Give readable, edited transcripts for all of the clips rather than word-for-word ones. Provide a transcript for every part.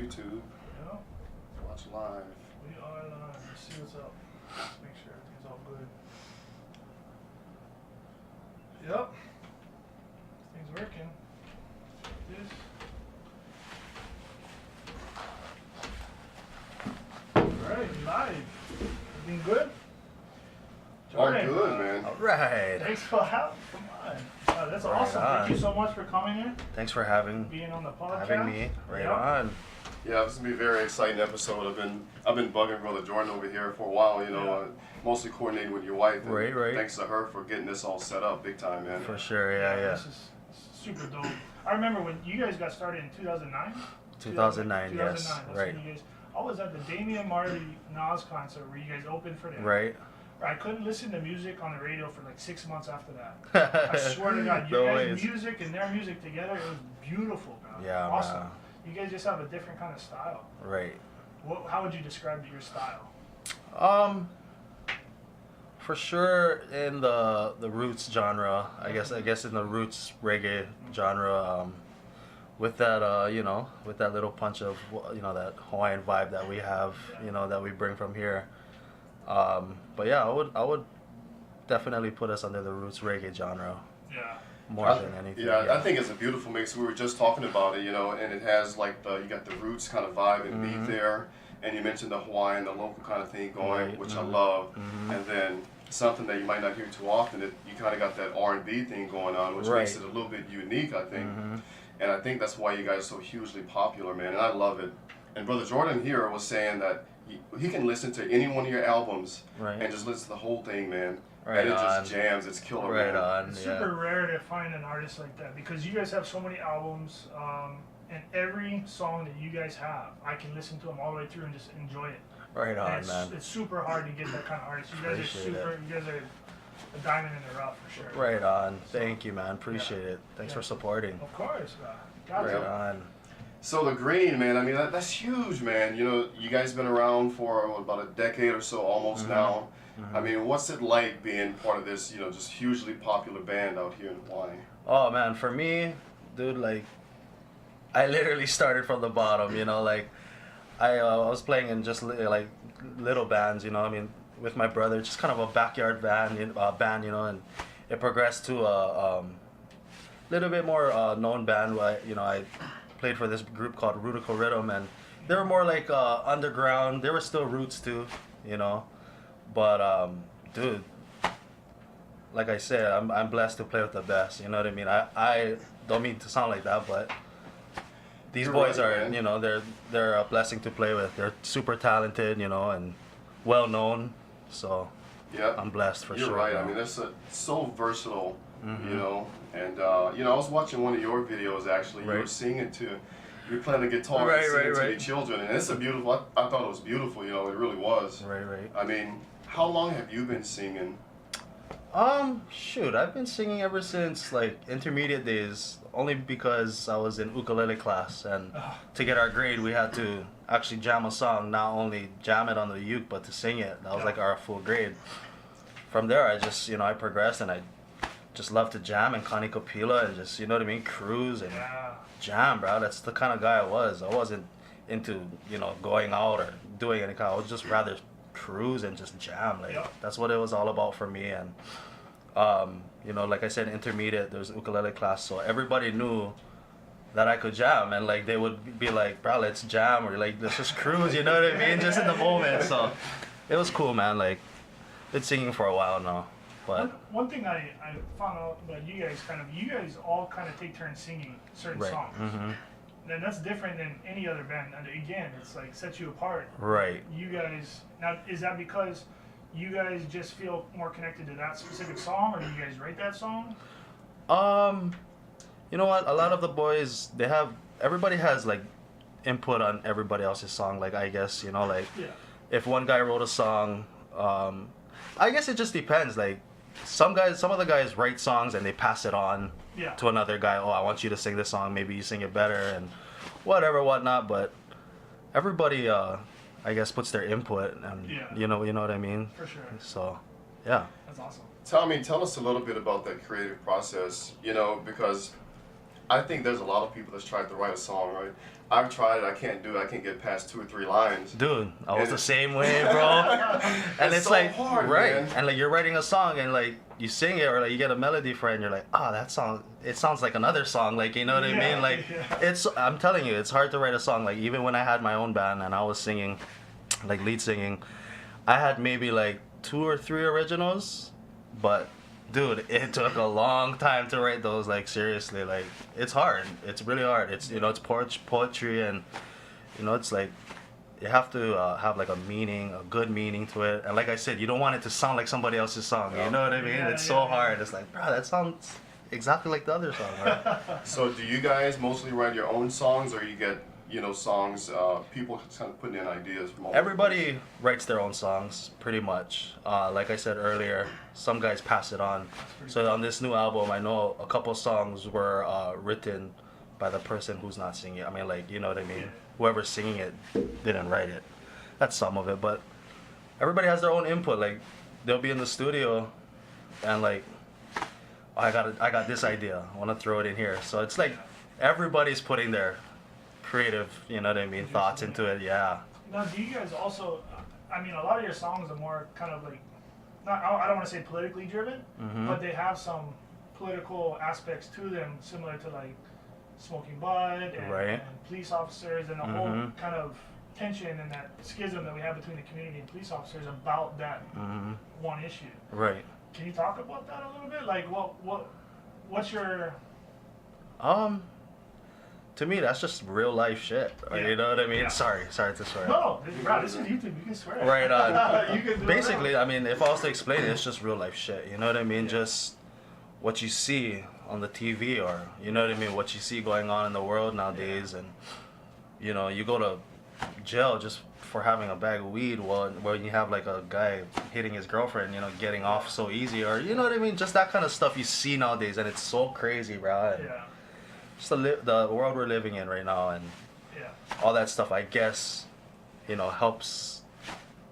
YouTube. Yep. Watch live. We are live. Let's see what's up. Let's make sure everything's all good. Yep. Things working. This. Alright, live. Everything good? Jordan, good, man. All right. Thanks for having. Come on. That's Right awesome. on. Thank you so much for coming in, Thanks for being on the podcast. having me. Right Yep. on. Yeah, this is gonna be a very exciting episode. I've been bugging Brother Jordan over here for a while. You know, Yeah. mostly coordinating with your wife. And Right. Thanks to her for getting this all set up, big time, man. For sure. Yeah. This is super dope. I remember when you guys got started in 2009? 2009. Yes. 2009. That's Right. when you guys, I was at the Damian Marley Nas concert where you guys opened for them. Right. I couldn't listen to music on the radio for like 6 months after that. I swear to God, you No guys' ways. music and their music together, it was beautiful, man. Yeah, Awesome. man. You guys just have a different kind of style. Right. How would you describe your style? For sure in the roots genre. I guess in the roots reggae genre. With that with that little punch of that Hawaiian vibe that we have, that we bring from here. But yeah, I would definitely put us under the roots reggae genre Yeah. more than anything. Yeah, I think it's a beautiful mix. We were just talking about it, and it has like you got the roots kind of vibe and beat there, and you mentioned the Hawaiian, the local kind of thing going, Right. which I love, and then something that you might not hear too often, you kind of got that R&B thing going on, which Right. makes it a little bit unique, I think, and I think that's why you guys are so hugely popular, man, and I love it. And Brother Jordan here was saying that he can listen to any one of your albums Right. and just listen to the whole thing, man. Right And it on. just jams. It's killer, Right man. on. It's Yeah. super rare to find an artist like that because you guys have so many albums, and every song that you guys have, I can listen to them all the way through and just enjoy it. Right on, And man. it's super hard to get that kind of artist. You guys Appreciate are super. You guys are a diamond in the rough for sure. Right on. Thank you, man. Appreciate it. Thanks Yeah. for supporting. Of course, got Right you. on. So the green, man, I mean, that's huge, man. You guys been around for about a decade or so almost now. I mean, what's it like being part of this, just hugely popular band out here in Hawaii? Oh man, for me, dude, like, I literally started from the bottom. Like, I was playing in just like little bands. I mean, with my brother, just kind of a backyard band, and it progressed to a little bit more known band. Where I played for this group called Rudical Rhythm, and they were more like underground. There were still roots too, but dude, like I said, I'm blessed to play with the best. You know what I mean? I don't mean to sound like that, but these You're boys right, are, man. they're a blessing to play with. They're super talented, and well known. So Yeah, I'm blessed for you're sure. right. bro. I mean, that's so versatile, And I was watching one of your videos actually. You were Right. singing to, you're playing the guitar Right, and singing right, to right. the children, and it's a beautiful. I thought it was beautiful. It really was. Right. I mean, how long have you been singing? Shoot, I've been singing ever since like intermediate days. Only because I was in ukulele class, and to get our grade, we had to actually jam a song. Not only jam it on the uke, but to sing it. That was like our full grade. From there, I just I progressed, and I just love to jam and Connie Kapila and just cruise and Yeah. jam, bro. That's the kind of guy I was. I wasn't into going out or doing any kind. I would just rather cruise and just jam. Like Yep. that's what it was all about for me. And like I said, intermediate, there was ukulele class, so everybody knew that I could jam, and like they would be like, bro, let's jam, or like let's just cruise. You know what I mean? Just in the moment. So it was cool, man. Like been singing for a while now, but One thing I found out about you guys all kind of take turns singing certain right. songs. And that's different than any other band. And again, it's like sets you apart. Right. You guys, now, is that because you guys just feel more connected to that specific song, or do you guys write that song? You know what? A lot of the boys, everybody has like input on everybody else's song. Like I guess like Yeah. if one guy wrote a song, I guess it just depends. Like some of the guys write songs and they pass it on Yeah. to another guy. Oh, I want you to sing this song. Maybe you sing it better and whatnot. But everybody, I guess, puts their input, and Yeah. you know what I mean. For sure. So, yeah. That's awesome. Tell us a little bit about that creative process. Because I think there's a lot of people that's tried to write a song, right? I've tried it. I can't do it. I can't get past 2 or 3 lines. Dude, I was And the same way, bro. And it's so like, hard, right. man. And like you're writing a song and like you sing it or like you get a melody for it and you're like, oh, that song, it sounds like another song. Like, you know what I mean? Like, I'm telling you, it's hard to write a song. Like, even when I had my own band and I was singing, like lead singing, I had maybe like 2 or 3 originals, but dude, it took a long time to write those. Like, seriously, like it's hard. It's really hard. It's, you know, it's poetry, and you know, it's like you have to have like a meaning, a good meaning to it. And like I said, you don't want it to sound like somebody else's song. You know what I mean? It's so hard. It's like, bro, that sounds exactly like the other song. Right? So do you guys mostly write your own songs, or you get, you know, songs, people kind of putting in ideas from all over? Everybody writes their own songs, pretty much. Like I said earlier, some guys pass it on. So on this new album, I know a couple songs were written by the person who's not singing it. I mean, like, you know what I mean? Whoever's singing it didn't write it. That's some of it, but everybody has their own input. Like, they'll be in the studio and like, oh, I got this idea. I want to throw it in here. So it's like everybody's putting their creative, you know what I mean, thoughts into it. Yeah. Now, do you guys also? I mean, a lot of your songs are more kind of like, not. I don't want to say politically driven, but they have some political aspects to them, similar to like smoking bud and police officers and the whole kind of tension and that schism that we have between the community and police officers about that one issue. Right. Can you talk about that a little bit? Like, what's your? To me, that's just real life shit. You know what I mean? Sorry to swear. No, bro, this is YouTube. You can swear. Right on. You can do Basically, I mean, if I was to explain it, it's just real life shit. You know what I mean? Just what you see on the TV, or you know what I mean, what you see going on in the world nowadays, and you know, you go to jail just for having a bag of weed, where you have like a guy hitting his girlfriend, you know, getting off so easy, or you know what I mean, just that kind of stuff you see nowadays, and it's so crazy, bro. And just the world we're living in right now, and all that stuff, I guess, you know, helps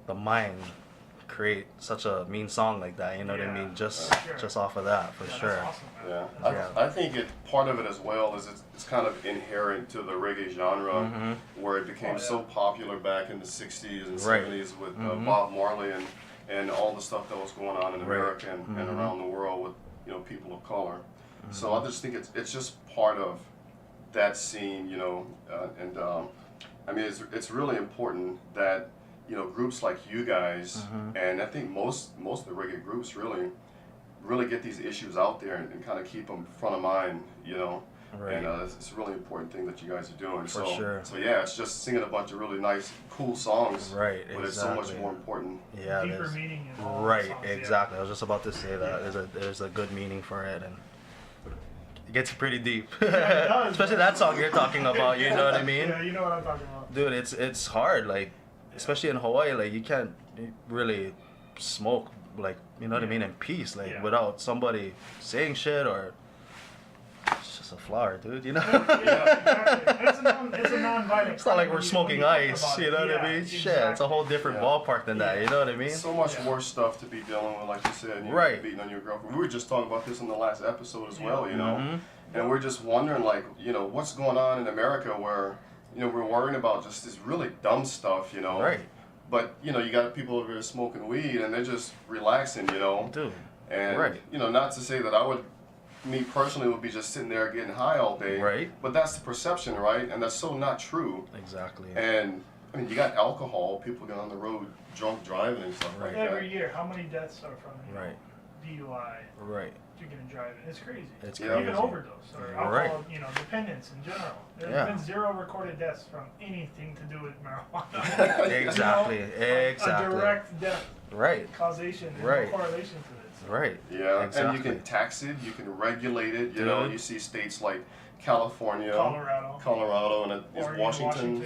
the mind create such a mean song like that, you know what I mean, just off of that, for sure. That's awesome, Yeah, I think part of it as well is it's kind of inherent to the reggae genre, where it became so popular back in the 60s and 70s with Bob Marley and all the stuff that was going on in America and around the world with, you know, people of color. So I just think it's just part of that scene, you know, and I mean, it's really important that, you know, groups like you guys, and I think most of the reggae groups really get these issues out there and kind of keep them front of mind, you know. And it's a really important thing that you guys are doing. For sure. So yeah, it's just singing a bunch of really nice, cool songs. Right, but it's so much more important. Yeah, deeper meaning in all right, songs, exactly. I was just about to say that there's a good meaning for it, and it gets pretty deep. Yeah, it does, especially that song you're talking about. You know what I mean? Yeah, you know what I'm talking about. Dude, it's hard. Like, especially in Hawaii, like you can't really smoke, like, you know what I mean, in peace, like without somebody saying shit, or it's just a flower, dude, you know. Exactly. It's a non-violent. It's not like we're smoking ice, you know what I mean? Shit, it's a whole different ballpark than that, you know what I mean? So much worse stuff to be dealing with, like you said, you're beating on your girlfriend. We were just talking about this in the last episode as well, you know, and we're just wondering, like, you know, what's going on in America where, you know, we're worrying about just this really dumb stuff, you know. Right. But, you know, you got people over here smoking weed and they're just relaxing, you know. Dude. And, you know, not to say that me personally would be just sitting there getting high all day. Right. But that's the perception, right? And that's so not true. Exactly. And, I mean, you got alcohol, people get on the road drunk driving and stuff like that. Every year, how many deaths are from DUI? Right. Drinking and driving. It's crazy. It's crazy. Even overdose or alcohol, you know, dependence in general. There's been 0 recorded deaths from anything to do with marijuana. Exactly. You know? Exactly. A direct death. Right. Causation. There's no correlation to this. Right. Yeah. Exactly. And you can tax it. You can regulate it. You know, you see states like California, Colorado, and Oregon, Washington.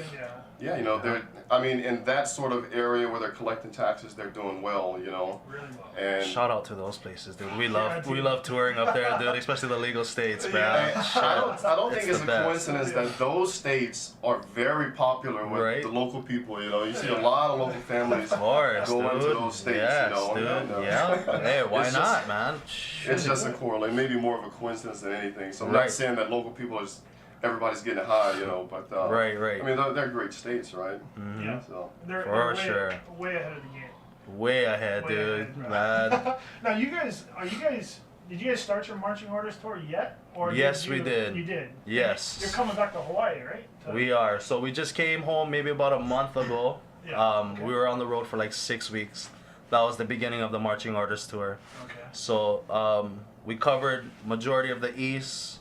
Yeah, you know, they're, I mean, in that sort of area where they're collecting taxes, they're doing well, you know. Really well. And Shout out to those places, dude. We love touring up there, dude, especially the legal states, man. I don't think it's the a best. coincidence that those states are very popular with Right. the local people, you know. You see a lot of local families Of course, going dude. to those states, Yes, you know. dude. and, Yeah. Hey, why it's not, just- man? It's just a correlate, maybe more of a coincidence than anything. So I'm Right. not saying that local people is everybody's getting high, you know, but Right. I mean, they're great states, right? Mhm. Yeah. So They're For way, sure. way ahead of the game. Way ahead, Way dude. ahead, bro. Man. Now, did you guys start your marching orders tour yet? Or Yes, we did. You did? Yes. You're coming back to Hawaii, right? We are. So we just came home maybe about a month ago. Yeah, okay. We were on the road for like 6 weeks. That was the beginning of the Marching Orders tour. Okay. So we covered majority of the east,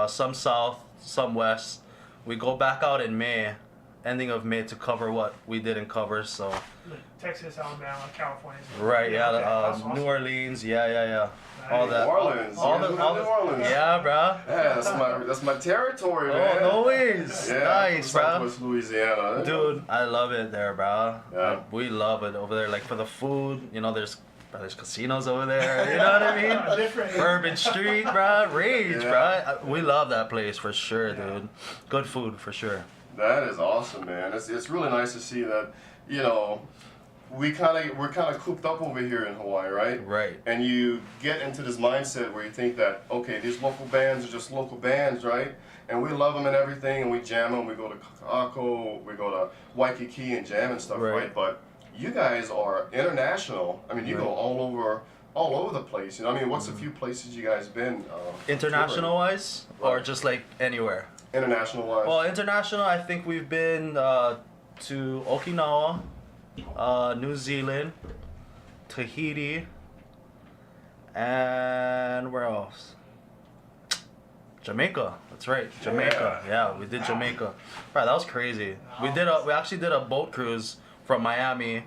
some south, some west. We go back out in May, ending of May, to cover what we didn't cover. So Like Texas, Alabama, California. right, yeah, okay. That's New awesome. Orleans, yeah, all Nice. that. New Orleans, all you the, guys all in the, New Orleans. yeah, bro. Yeah, that's my territory, Oh, man. no ways. Yeah, Nice, from bro. Southwest Louisiana. Dude, I love it there, bro. Yeah. We love it over there. Like for the food, you know, there's casinos over there. You know what I mean? Different. Urban Street, bro. Rage, Yeah. bro. We love that place for sure, Yeah. dude. Good food for sure. That is awesome, man. It's really nice to see that, you know, we're kind of cooped up over here in Hawaii, right? Right. And you get into this mindset where you think that, okay, these local bands are just local bands, right? And we love them and everything, and we jam them. We go to Kaka'ako, we go to Waikiki and jam and stuff, Right. right? But you guys are international. I mean, you go Right. all over the place. You know, I mean, what's a few places you guys been? International wise, or Right. just like anywhere? International wise. Well, international, I think we've been to Okinawa, New Zealand, Tahiti, and where else? Jamaica. That's right, Jamaica. Yeah, we did Jamaica. Right, that was crazy. We actually did a boat cruise from Miami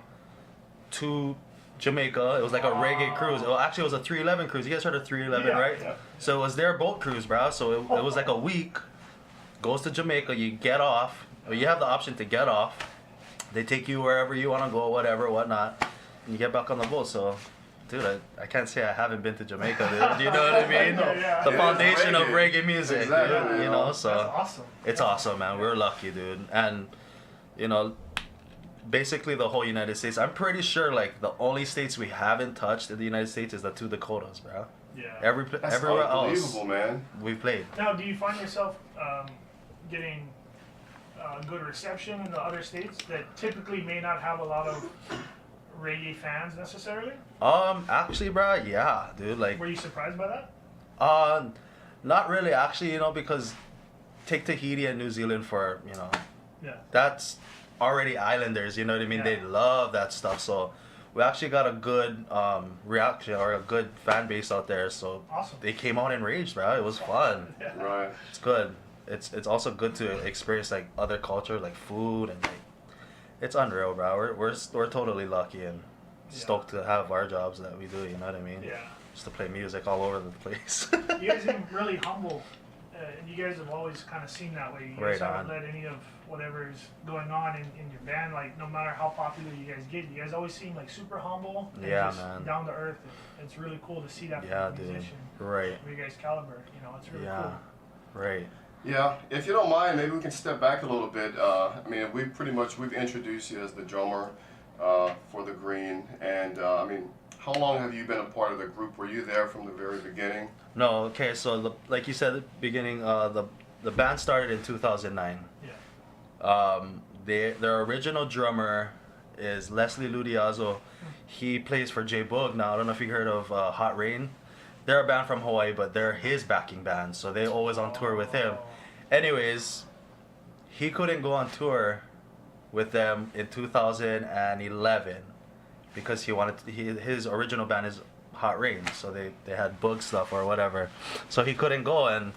to Jamaica. It was like a reggae cruise. Well, actually, it was a 311 cruise. You guys heard of 311, Yeah, right? yeah. So it was their boat cruise, bro. So it was like a week. Goes to Jamaica. You get off. Or you have the option to get off. They take you wherever you want to go, whatever, whatnot. And you get back on the boat. So, dude, I can't say I haven't been to Jamaica, dude. Do you know what I mean? Yeah. The It is foundation of reggae. reggae music, Exactly, dude. you You know. know, so That's awesome. it's awesome, man. We're lucky, dude. And you know, basically the whole United States. I'm pretty sure like the only states we haven't touched in the United States is the 2 Dakotas, bro. Yeah. That's Everywhere else unbelievable, man. we played. Now, do you find yourself getting good reception in the other states that typically may not have a lot of reggae fans necessarily? Actually, bro, yeah, dude. Like, Were you surprised by that? not really, actually, you know, because take Tahiti and New Zealand for, you know, Yeah. that's already islanders, you know what I mean? Yeah. They love that stuff. So we actually got a good reaction or a good fan base out there. So Awesome. they came out enraged, bro. It was fun. Yeah. Right. It's good. It's also good to experience like other culture, like food, and like it's unreal, bro. We're totally lucky and stoked to have our jobs that we do. You know what I mean? Yeah. Just to play music all over the place. You guys seem really humble, and you guys have always kind of seemed that way. You guys Right haven't on. let any of whatever's going on in your band, like no matter how popular you guys get, you guys always seem like super humble and Yeah, just man. down to earth. It's really cool to see that Yeah, from a dude. musician. Right. Of your guys' caliber, you know, it's really Yeah. cool. Right. Yeah, if you don't mind, maybe we can step back a little bit. I mean, we've introduced you as the drummer for the Green, and I mean, how long have you been a part of the group? Were you there from the very beginning? No. Okay. So like you said at the beginning, the band started in 2009. Yeah. Their original drummer is Leslie Ludiazo. He plays for J Boog now. I don't know if you heard of Hot Rain. They're a band from Hawaii, but they're his backing band, so they're always on tour with him. Anyways, he couldn't go on tour with them in 2011 because his original band is Hot Rain, so they had Boog stuff or whatever. So he couldn't go, and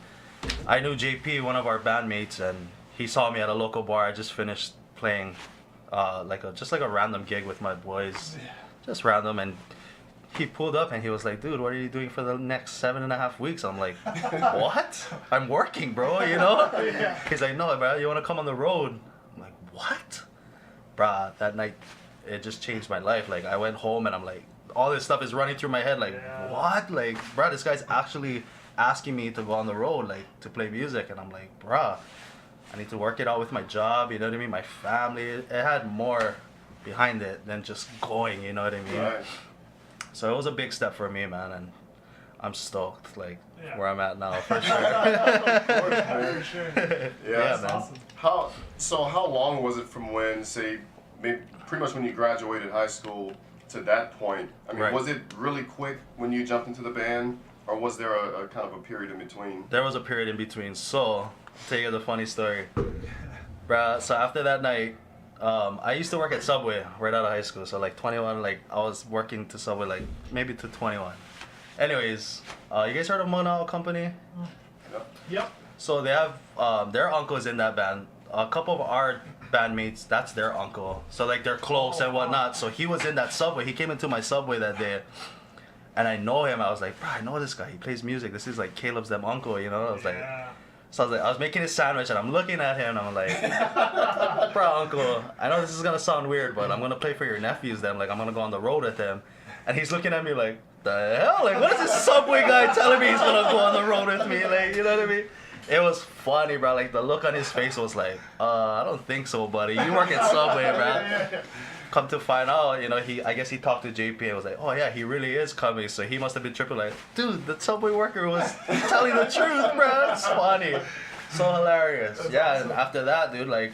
I knew JP, one of our bandmates, and he saw me at a local bar. I just finished playing just like a random gig with my boys, just random, and he pulled up and he was like, "Dude, what are you doing for the next 7.5 weeks?" I'm like, "What? I'm working, bro, you know?" Yeah. He's like, "No, bro, you want to come on the road?" I'm like, "What?" bruh, that night, it just changed my life. Like, I went home and I'm like, all this stuff is running through my head. Like, Yeah. what? Like, bruh, this guy's actually asking me to go on the road, like, to play music. And I'm like, bruh, I need to work it out with my job, you know what I mean? My family. It had more behind it than just going, you know what I mean? Right. So it was a big step for me, man. And I'm stoked, like, Yeah. where I'm at now, for sure. Of course, man. For sure. Yeah, Yeah, man. Awesome. How long was it from when, say, maybe pretty much when you graduated high school to that point? I mean, Right. was it really quick when you jumped into the band, or was there a kind of a period in between? There was a period in between. So, I'll tell you the funny story. Bruh, so after that night, I used to work at Subway right out of high school. So, like, 21, like, I was working to Subway, like, maybe to 21. Anyways, you guys heard of Mona Company? Yep. Yep. So they have their uncles in that band. A couple of our bandmates, that's their uncle. So like they're close and whatnot. So he was in that Subway. He came into my Subway that day, and I know him. I was like, bro, I know this guy. He plays music. This is like Caleb's them uncle, you know. I was like, Yeah. so I was like, I was making his sandwich and I'm looking at him and I'm like, bro, uncle, I know this is gonna sound weird, but I'm gonna play for your nephews. Then like I'm gonna go on the road with them, and he's looking at me like, the hell? Like, what is this Subway guy telling me he's gonna go on the road with me? Like, you know what I mean? It was funny, bro. Like, the look on his face was like, I don't think so, buddy. You work at Subway, bro. Yeah. Come to find out, you know, I guess he talked to JP and was like, oh yeah, he really is coming. So he must have been tripping like, dude, the Subway worker was telling the truth, bro. It's funny. So hilarious. That's Yeah, awesome. and after that, dude, like,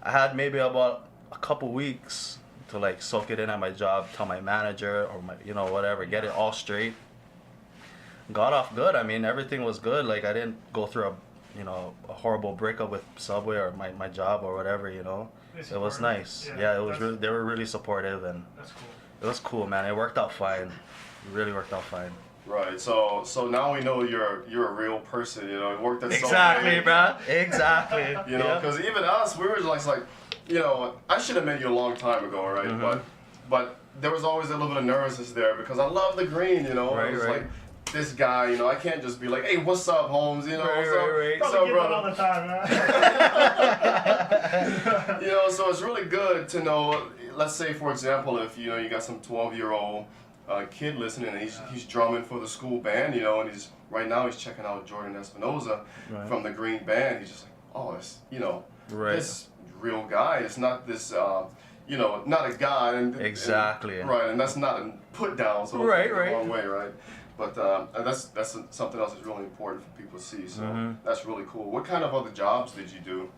I had maybe about a couple weeks to like soak it in at my job, tell my manager or my, you know, whatever, get it all straight. Got off good. I mean, everything was good. Like, I didn't go through a horrible breakup with Subway or my job or whatever, you know. They It was supported. nice. Yeah, it was really, they were really supportive, and That's cool. it was cool, man. It worked out fine. It really worked out fine. Right. So now we know you're a real person. You know, worked at Exactly, Subway. bro. Exactly. You know, because even us, we were just like, you know, I should have met you a long time ago, right? Mhm. But there was always a little bit of nervousness there because I love the green, you know. Right, it was right. like this guy, you know, I can't just be like, hey, what's up, Holmes? You know, Right, what's up, right, right. what's Probably up, get that all brother? the time, man. You know, so it's really good to know. Let's say, for example, if you know you got some 12-year-old kid listening and he's drumming for the school band, you know, and he's checking out Jordan Espinoza Right. from the Green Band. He's just like, oh, it's, you know, Right. this real guy. It's not this, you know, not a guy. Exactly. Right, and that's not a put down. So don't Right, take it the right. wrong way, right? But and that's something else that's really important for people to see. So Mhm. that's really cool. What kind of other jobs did you do?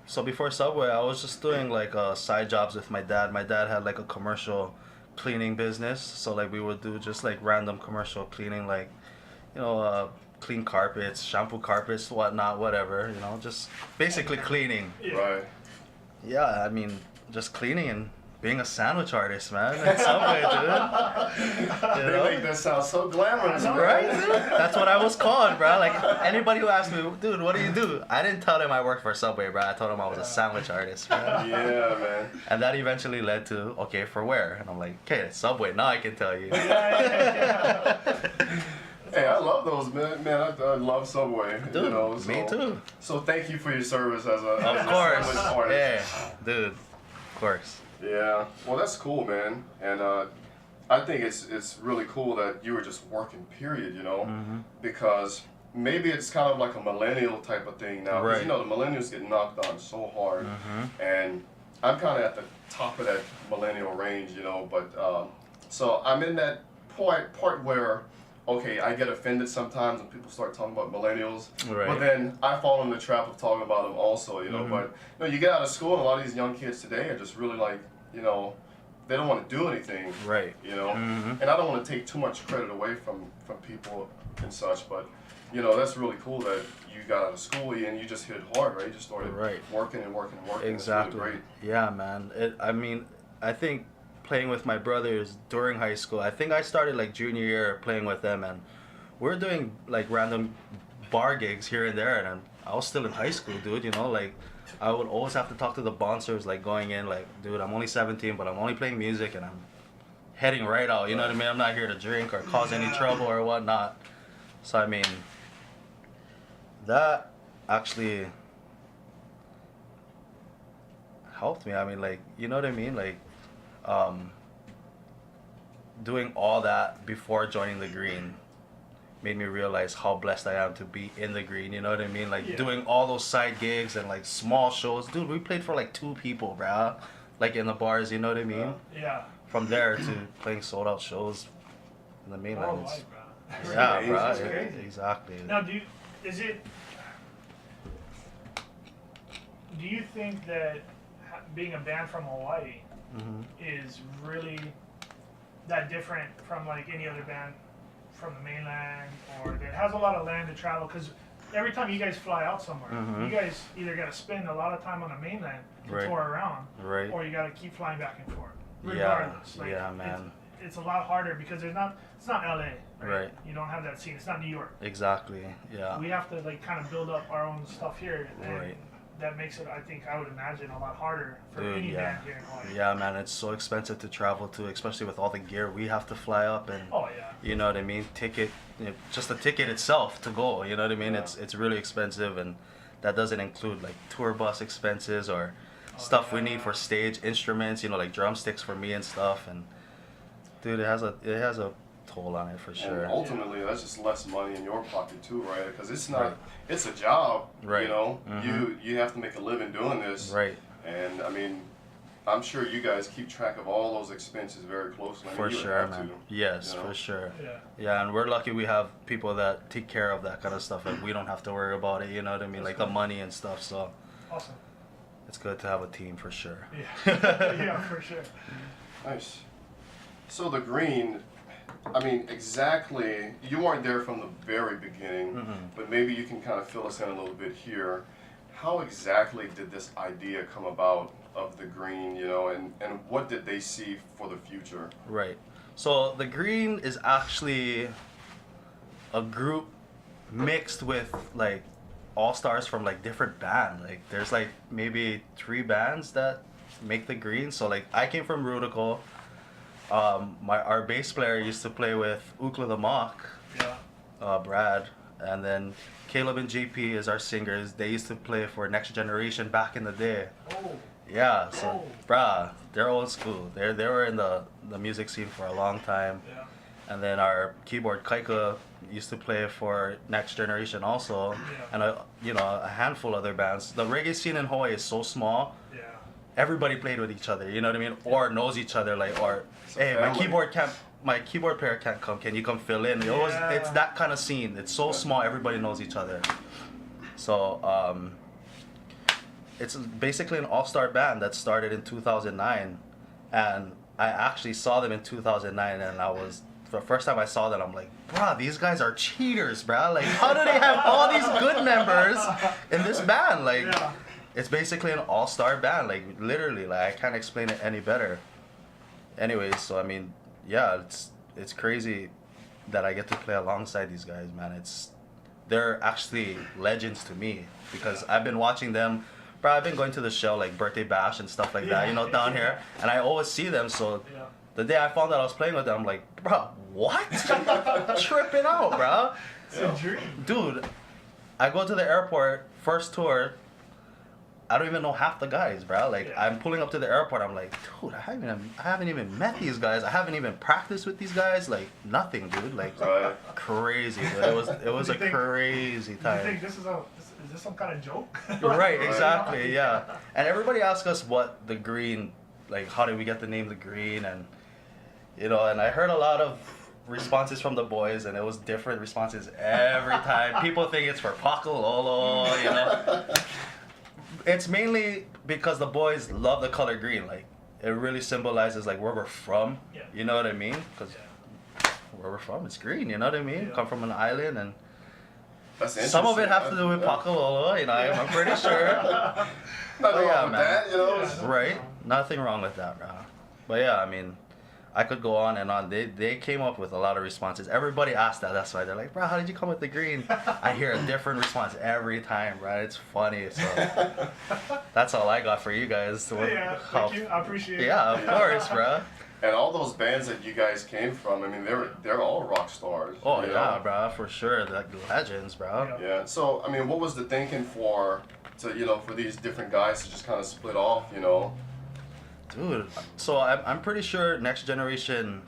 So before Subway, I was just doing like side jobs with my dad. My dad had like a commercial cleaning business, so like we would do just like random commercial cleaning, like, you know, clean carpets, shampoo carpets, whatnot, whatever, you know, just basically cleaning. Yeah. Right. Yeah, I mean, just cleaning and being a sandwich artist, man. In Subway, dude. You They know? make that sound so glamorous, I know, bro. Right, dude? That's what I was called, bro. Like, anybody who asked me, dude, what do you do? I didn't tell them I worked for Subway, bro. I told them I was a sandwich artist, bro. Yeah, man. And that eventually led to, okay, for where? And I'm like, okay, Subway, now I can tell you. Yeah. Hey, I love those, man. Man, I love Subway. Dude, you know, me too. So thank you for your service as a Of as a course. sandwich artist. Yeah, dude. Of course. Yeah. Well, that's cool, man. And I think it's really cool that you were just working, period. You know, Mhm. because maybe it's kind of like a millennial type of thing now. 'Cause, Right. You know, the millennials get knocked on so hard, Mhm. and I'm kind of at the top of that millennial range. You know, but so I'm in that part where. Okay, I get offended sometimes when people start talking about millennials, Right. but then I fall in the trap of talking about them also, you know. Mhm. But you know, you get out of school, and a lot of these young kids today are just really like, you know, they don't want to do anything, Right. you know. Mhm. And I don't want to take too much credit away from people and such, but you know, that's really cool that you got out of school and you just hit it hard, right? You just started Right. working and working and working. Exactly. It's really great. Yeah, man. I mean, I think playing with my brothers during high school, I think I started like junior year playing with them, and we're doing like random bar gigs here and there, and I was still in high school, dude, you know, like I would always have to talk to the bouncers, like going in, like, dude, I'm only 17, but I'm only playing music and I'm heading right out, you know what I mean? I'm not here to drink or cause any trouble or whatnot. So, I mean, that actually helped me. I mean, like, you know what I mean? Like, um, doing all that before joining the Green made me realize how blessed I am to be in the Green. You know what I mean? Like, Yeah. doing all those side gigs and like small shows. Dude, we played for like 2 people, bruh. Like in the bars, you know what I mean? Yeah. From there to playing sold out shows in the mainland. Oh, it's- right, bro. yeah, crazy. bro. That's crazy. Exactly. Now, do you think that being a band from Hawaii Hmm. is really that different from like any other band from the mainland, or that has a lot of land to travel? Because every time you guys fly out somewhere, Mhm. you guys either got to spend a lot of time on the mainland to Right. tour around, Right. or you got to keep flying back and forth. Yeah, Regardless, like, yeah, man. It's a lot harder because it's not LA, Right. You don't have that scene. It's not New York. Exactly. Yeah. We have to like kind of build up our own stuff here, and Right. that makes it, I would imagine, a lot harder for Dude, any yeah. band here in Hawaii. Yeah, man, it's so expensive to travel to, especially with all the gear we have to fly up and Oh yeah. you know what I mean? Just the ticket itself to go, you know what I mean? Yeah. It's really expensive, and that doesn't include like tour bus expenses or stuff we yeah. need for stage instruments, you know, like drumsticks for me and stuff. And dude, it has a toll on it for sure. And ultimately, that's just less money in your pocket too, right? Because it's not, Right. it's a job, Right. you know? Mhm. You have to make a living doing this. Right. And I mean, I'm sure you guys keep track of all those expenses very closely. I mean, For you would sure, have man. to, Yes, you know? for sure. Yeah. Yeah, and we're lucky we have people that take care of that kind of stuff, and we don't have to worry about it. You know what I mean? Like the money and stuff. So Awesome. it's good to have a team for sure. Yeah. Yeah, for sure. Nice. So the Green, I mean, exactly, you weren't there from the very beginning, Mhm. but maybe you can kind of fill us in a little bit here. How exactly did this idea come about of the Green, you know, and what did they see for the future? Right. So the Green is actually a group mixed with like all stars from like different bands. Like there's like maybe 3 bands that make the Green. So like I came from Rudical. Our bass player used to play with Ukla the Mock, Yeah. Brad, and then Caleb and JP is our singers. They used to play for Next Generation back in the day. Oh. Yeah, so Oh. brah, they're old school. They were in the music scene for a long time. Yeah. And then our keyboard Kaika used to play for Next Generation also, Yeah. and a handful of other bands. The reggae scene in Hawaii is so small. Yeah. Everybody played with each other, you know what I mean, or knows each other. Like, or It's a hey, family. my keyboard player can't come. Can you come fill in? Yeah. It's that kind of scene. It's so small. Everybody knows each other. So it's basically an all-star band that started in 2009, and I actually saw them in 2009, and the first time I saw them, I'm like, bruh, these guys are cheaters, bruh. Like, how do they have all these good members in this band? Like, Yeah. it's basically an all-star band, like literally. Like, I can't explain it any better. Anyways, so I mean, yeah, it's crazy that I get to play alongside these guys, man. They're actually legends to me because I've been watching them. Bro, I've been going to the show like Birthday Bash and stuff like that, you know, down here, and I always see them. So Yeah. the day I found out I was playing with them, I'm like, bro, what? Tripping out, bro. It's a dream. Dude, I go to the airport, first tour. I don't even know half the guys, bro. Like, Yeah. I'm pulling up to the airport. I'm like, dude, I haven't even met these guys. I haven't even practiced with these guys. Like, nothing, dude. Like, Right. crazy. Dude. It was You a think- crazy Do you time. think is this some kind of joke? Right, Right. exactly, yeah. And everybody asks us what the Green, like, how did we get the name the Green, and you know, and I heard a lot of responses from the boys, and it was different responses every time. People think it's for Pakalolo, you know. It's mainly because the boys love the color green. Like, it really symbolizes like where we're from. Yeah. You know what I mean? Because where we're from, it's green. You know what I mean? Yeah. Come from an island, and That's some of it interesting. has to do with Yeah. Pakalolo. You know, I'm pretty sure. Nothing yeah, wrong with man. that, you know. Yeah. Right? Nothing wrong with that, bro. But yeah, I mean, I could go on and on. They came up with a lot of responses. Everybody asked that. That's why they're like, bro, how did you come with the green? I hear a different response every time, bro. It's funny. So that's all I got for you guys. Yeah, thank you. I appreciate it. Yeah, of course, bro. And all those bands that you guys came from, I mean, they're all rock stars. Oh you yeah, know? bro, for sure. Like legends, bro. Yeah. Yeah. So, I mean, what was the thinking for to, you know, for these different guys to just kind of split off, you know? Dude, so I'm pretty sure Next Generation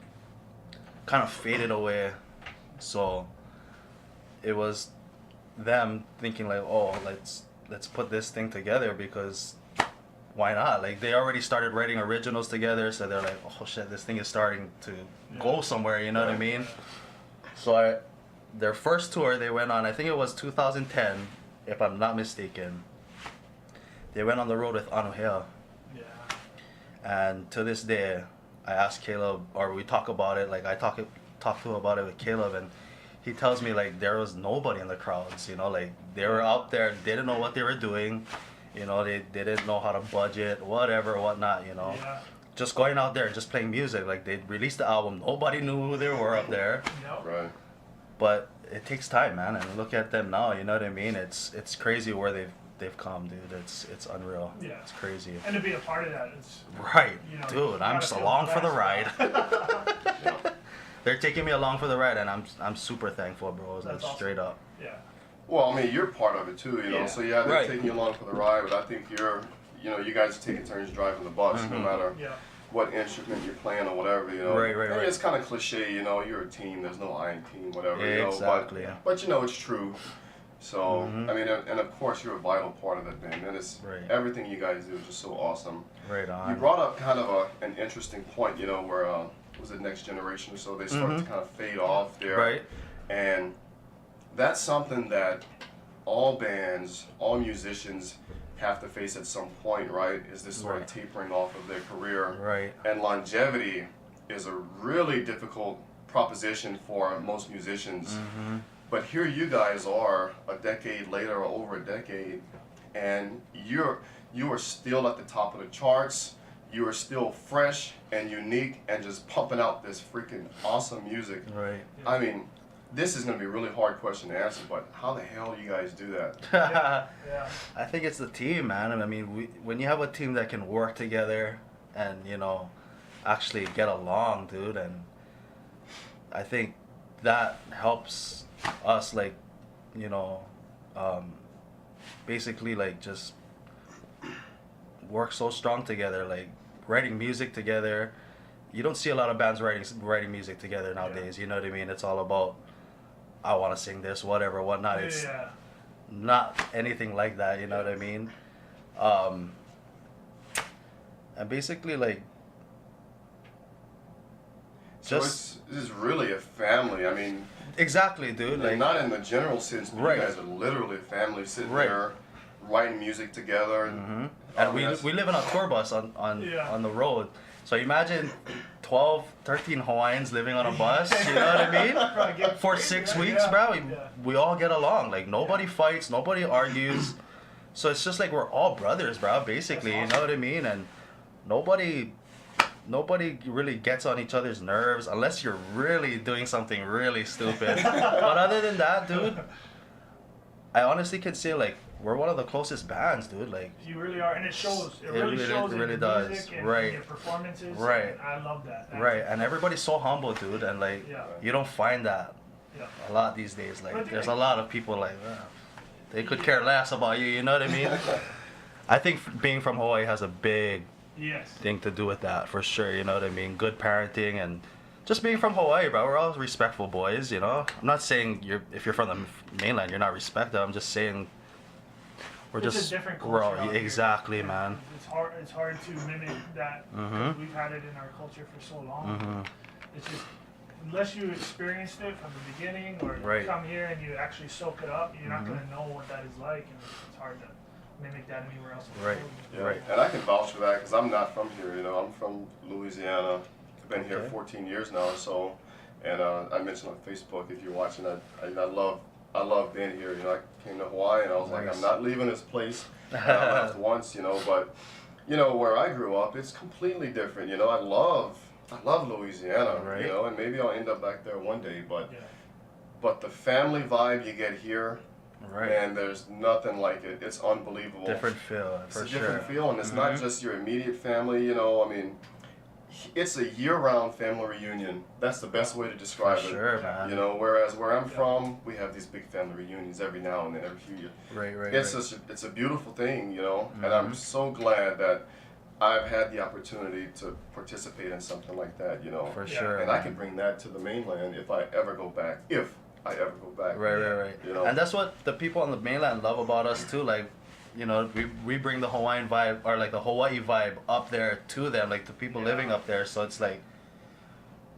kind of faded away. So it was them thinking like, oh, let's put this thing together because why not? Like they already started writing originals together, so they're like, oh shit, this thing is starting to go somewhere. You know what I mean? So their first tour they went on, I think it was 2010, if I'm not mistaken. They went on the road with Anuhea. And to this day, I asked Caleb, or we talk about it, like I talk to him about it with Caleb, and he tells me like there was nobody in the crowds, you know, like they were out there, they didn't know what they were doing, you know, they didn't know how to budget, whatever, whatnot, you know. Yeah. Just going out there, just playing music, like they released the album, nobody knew who they were up there. Yep. Right. But it takes time, man, and look at them now, you know what I mean? It's crazy where they've come, dude. It's unreal. Yeah. It's crazy. And to be a part of that, it's Right, you know, dude. I'm gotta just feel along for the blessed. ride. They're taking me along for the ride, and I'm super thankful, bro. That's That's awesome. straight up. Yeah. Well, I mean, you're part of it too, you know. Yeah. So yeah, they're Right. taking you along for the ride, but I think you guys are taking turns driving the bus, no matter Yeah. what instrument you're playing or whatever, you know. Right, right, I mean, right. it's kind of cliche, you know. You're a team. There's no I in team, whatever, you know. Exactly. But you know, it's true. So I mean, and of course, you're a vital part of that band, and it's Right. everything you guys do is just so awesome. Right on. You brought up kind of an interesting point, you know, where was it Next Generation or so? They started to kind of fade off there, Right. and that's something that all bands, all musicians have to face at some point, right? Is this sort of Right. tapering off of their career, Right. and longevity is a really difficult proposition for most musicians. But here you guys are a decade later or over a decade, and you are still at the top of the charts. You are still fresh and unique and just pumping out this freaking awesome music. Right. I mean, this is going to be a really hard question to answer, but how the hell do you guys do that? Yeah. I think it's the team, man. I mean, when you have a team that can work together and, you know, actually get along, dude, and I think that helps us, like, you know, basically, like, just work so strong together, like, writing music together. You don't see a lot of bands writing music together nowadays, you know what I mean? It's all about, I want to sing this, whatever, whatnot. It's Yeah. not anything like that, you know what I mean? And basically, like, So just this is really a family. I mean, exactly, dude. Like, not in the general sense, but Right. you guys are literally a family sitting Right. there writing music together. And, and I mean, that's- we live in a tour bus Yeah. on the road. So imagine 12, 13 Hawaiians living on a bus, you know what I Probably mean? get For crazy, 6 yeah, weeks, yeah. bro. Yeah. We all get along. Like, nobody fights, nobody argues. So it's just like we're all brothers, bro, basically, That's you know what I mean? And nobody really gets on each other's nerves unless you're really doing something really stupid. But other than that, dude, I honestly can say, like, we're one of the closest bands, dude. Like, You really are, and it shows. It It really really- shows it in really your does. music and Right. your performances. Right. And I love that. right, and everybody's so humble, dude, and like, Yeah. you don't find that Yeah. a lot these days. But I Like, think there's like- a lot of people like, they could care less about you, you know what I mean? I think being from Hawaii has a big Yes. thing to do with that, for sure, you know what I mean? Good parenting and just being from Hawaii, bro. We're all respectful boys, you know? I'm not saying if you're from the mainland, you're not respected. I'm just saying we're It's just a different we're culture. all, out here. exactly, And man. It's hard to mimic that. Mhm. We've had it in our culture for so long. Mhm. It's just unless you experienced it from the beginning or Right. you come here and you actually soak it up, you're not Mhm. gonna know what that is like, and it's hard to mimic that anywhere else. in the Right. world. Yeah. Right. And I can vouch for that because I'm not from here. You know, I'm from Louisiana. I've been here Okay. 14 years now or so. And I mentioned on Facebook, if you're watching, I love being here. You know, I came to Hawaii and I was like, Nice. I'm not leaving this place. And I left once, you know, but you know where I grew up, it's completely different. You know, I love Louisiana. Right. You know, and maybe I'll end up back there one day. But Yeah. but the family vibe you get here, Right. man, there's nothing like it. It's unbelievable. Different feel, It's for a sure. different feel, and it's not Mhm. just your immediate family. You know, I mean, it's a year-round family reunion. That's the best way to describe For it. sure, man. You know, whereas where I'm from, we have these big family reunions every now and then, every few years. Right. It's a beautiful thing, you know, and Mm-hmm. I'm so glad that I've had the opportunity to participate in something like that, you know. For Yeah. sure. And I can bring that to the mainland if I ever go back. If I ever go back. Right. You know? And that's what the people on the mainland love about us too. Like, you know, we bring the Hawaiian vibe or like the Hawaii vibe up there to them, like the people living up there. So it's like,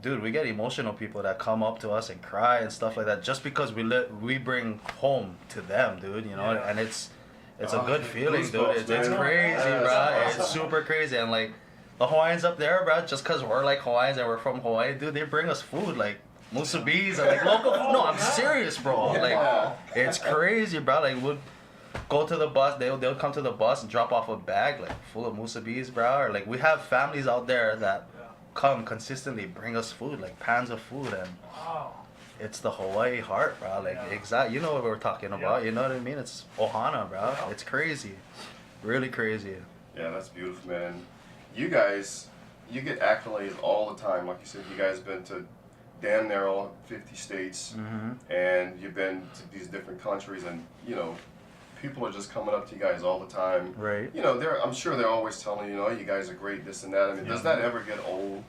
dude, we get emotional people that come up to us and cry and stuff like that just because we bring home to them, dude. You know, Yeah. and it's a good feeling, dude. goosebumps, It's man. crazy, Yeah, bro. that's It's awesome. super crazy, and like the Hawaiians up there, bro. Just cause we're like Hawaiians and we're from Hawaii, dude, they bring us food like musubis and like local food. No, I'm serious, bro. Yeah. Like it's crazy, bro. Like we'll go to the bus. They'll come to the bus and drop off a bag like full of musubis, bro. Or like we have families out there that come consistently bring us food, like pans of food, and Wow. it's the Hawaii heart, bro. Like Yeah. exact, you know what we're talking about. Yeah. You know what I mean? It's Ohana, bro. Yeah. It's crazy, really crazy. Yeah, that's beautiful, man. You guys, you get accolades all the time. Like you said, you guys been to damn near all 50 states, Mm-hmm. and you've been to these different countries, and you know, people are just coming up to you guys all the time. Right. You know, I'm sure they're always telling you, you guys are great, this and that. I mean, does that ever get old?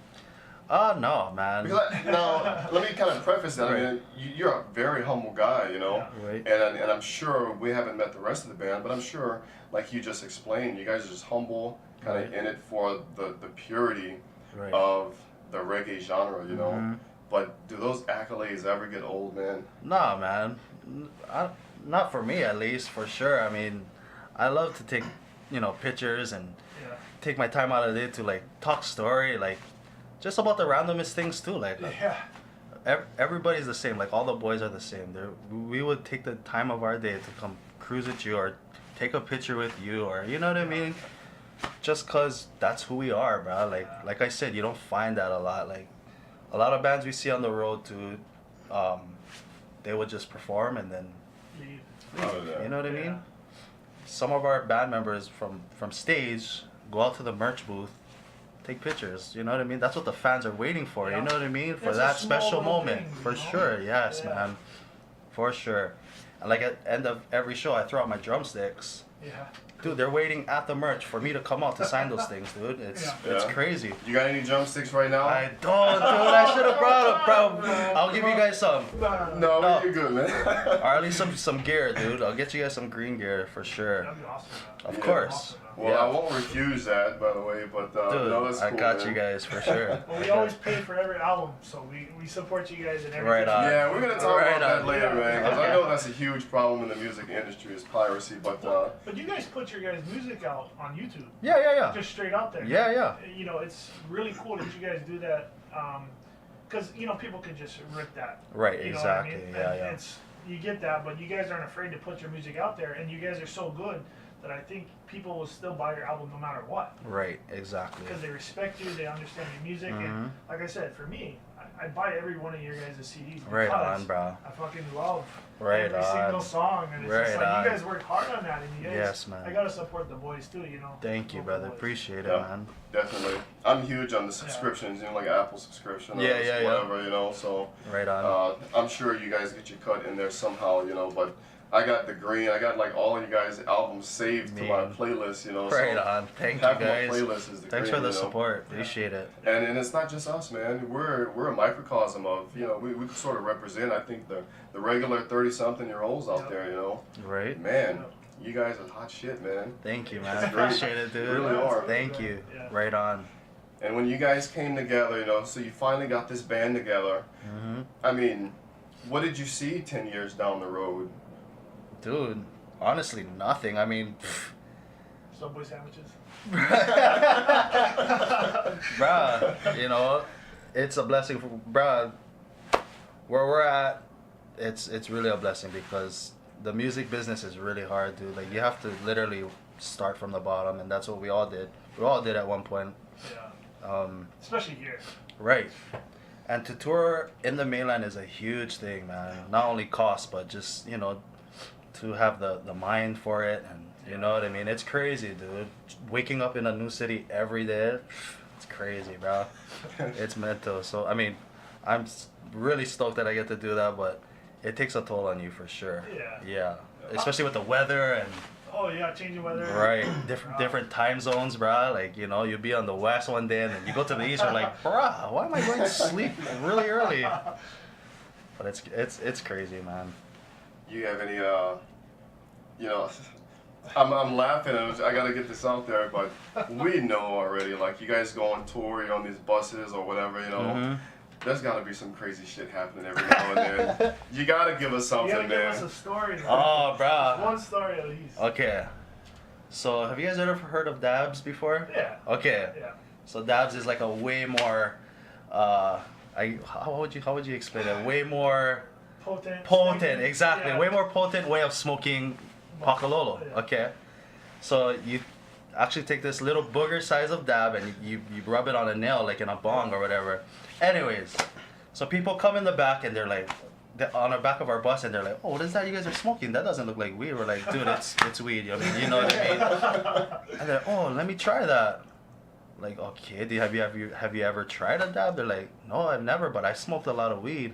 No, man. Because now, let me kind of preface that. Right. I mean, you're a very humble guy, you know, Yeah. Right. and I'm sure we haven't met the rest of the band, but I'm sure, like you just explained, you guys are just humble, kind of Right. in it for the purity Right. of the reggae genre, you know. Mhm. But do those accolades ever get old, man? Nah, man. Not for me, at least, for sure. I mean, I love to take, pictures and Yeah. take my time out of it to like talk story, like just about the randomest things too. Like Yeah. everybody's the same. Like all the boys are the same. We would take the time of our day to come cruise with you or take a picture with you, or you know what I mean. Just cause that's who we are, bro. Like I said, you don't find that a lot. Like a lot of bands we see on the road to, they would just perform and then Leave. Oh, yeah. you know what I Yeah. mean? Some of our band members from stage go out to the merch booth, take pictures. You know what I mean? That's what the fans are waiting for. Yeah. You know what I mean? For It's a that small special little moment, things, for you know? sure. Yes, Yeah. man, for sure. And like at the end of every show, I throw out my drumsticks. Yeah. Dude, they're waiting at the merch for me to come out to sign those things, dude. It's Yeah. it's Yeah. crazy. You got any drumsticks right now? I don't, dude. I should have brought them, bro. I'll give you guys some. No, No. you're good, man. Or at least some gear, dude. I'll get you guys some green gear for sure. That'd be awesome. Man. Of Yeah. course. Awesome, man. Well, Yeah. I won't refuse that, by the way, but Dude, no, that's I cool, got man. you guys for sure. Well, we always pay for every album, so we support you guys in everything. Right on. Yeah, we're gonna talk Right about that on. later, man. Because I Okay. know that's a huge problem in the music industry is piracy. But But you guys put your guys' music out on YouTube, Yeah. just straight out there. Yeah. You know, it's really cool that you guys do that, because people can just rip that. Right, You know exactly. what I mean? Yeah, And yeah. you get that, but you guys aren't afraid to put your music out there, and you guys are so good that I think people will still buy your album no matter what, Right, exactly. because they respect you, they understand your music, Mhm. and like I said, for me, I buy every one of your guys' CDs because Right on, bro. I fucking love Right every on. single song, and it's just Right like on. you guys work hard on that, and you guys. Yes, man. I gotta support the boys too, you know. Thank you, local brother. boys. Appreciate it, Yeah. man. definitely, I'm huge on the subscriptions. Like Apple subscription, or Yeah, yeah, yeah. whatever. So Right on. I'm sure you guys get your cut in there somehow, But I got the green. I got like all of you guys' albums saved to my Man. playlist, Right So on. Thank you, half my guys. playlist is the Thanks green, for the support. Yeah. Appreciate it. And it's not just us, man. We're a microcosm of we sort of represent. I think the regular 30-something-year-olds out Yep. there, Right. Man, you guys are hot shit, man. Thank you, man. It's great. Appreciate it, dude. You really are. Thank you. Yeah. Right on. And when you guys came together, so you finally got this band together. Hmm. I mean, what did you see 10 years down the road? Dude, honestly, nothing. I mean, Subway sandwiches. bruh, it's a blessing for bruh. Where we're at, it's really a blessing because the music business is really hard, dude. Like you have to literally start from the bottom, and that's what we all did. We all did at one point. Yeah. Especially here. Right. And to tour in the mainland is a huge thing, man. Not only cost, but just, to have the mind for it. And you know what I mean? It's crazy, dude. Waking up in a new city every day. It's crazy, bro. It's mental. So I mean, I'm really stoked that I get to do that, but it takes a toll on you for sure. Yeah. Yeah. Especially with the weather and. Oh yeah, changing weather. Right, different time zones, bruh. Like, you know, you'll be on the west one day and then you go to the east, you're like, bruh, why am I going to sleep really early? But it's crazy, man. You have any, you know, I'm laughing and I gotta get this out there, but we know already, like, you guys go on tour, you're on these buses or whatever, you know. Mm-hmm. There's gotta be some crazy shit happening every now and then. You gotta give us You something, gotta give us man. a story. Man. Oh, bruh. One story at least. Okay. So, have you guys ever heard of dabs before? Yeah. Okay. Yeah. So dabs is like a way more, how would you explain it? Way more Potent. exactly. Yeah. Way more potent way of smoking Pakalolo. Yeah. Okay. So you actually take this little booger size of dab and you rub it on a nail like in a bong or whatever. Anyways, so people come in the back and they're like, on the back of our bus and they're like, oh, what is that you guys are smoking? That doesn't look like weed. We're like, dude, it's weed. I mean, you know what I mean? And they're, oh, let me try that. Like, okay, have you ever tried a dab? They're like, no, I've never, but I smoked a lot of weed.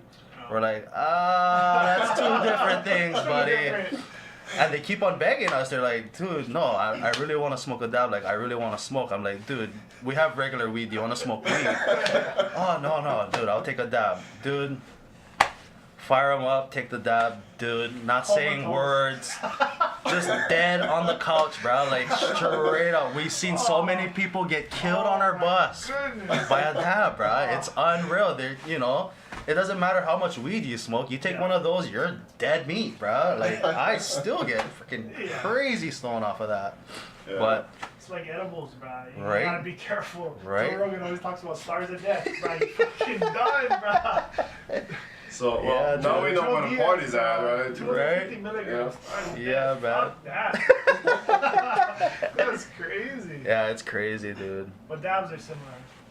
We're like, that's two different things, buddy. And they keep on begging us. They're like, dude, no, I really want to smoke a dab. Like, I really want to smoke. I'm like, dude, we have regular weed. Do you want to smoke weed? Oh, no, dude, I'll take a dab. Dude, fire them up, take the dab. Dude, not saying words. Just dead on the couch, bro. Like, straight up. We've seen so many people get killed on our bus by a dab, bro. It's unreal. They're, you know, it doesn't matter how much weed you smoke. You take one of those, you're dead meat, bro. Like, I still get freaking crazy stoned off of that. Yeah. But it's like edibles, bro. You Right. gotta be careful. Right. Joe Rogan always talks about stars of death, bro. You fucking done, bro. So, well, Yeah, now dude. we know where the party's at, right? 250 milligrams. Yeah, man. Fuck that. That's crazy. yeah, it's crazy, dude. But dabs are similar.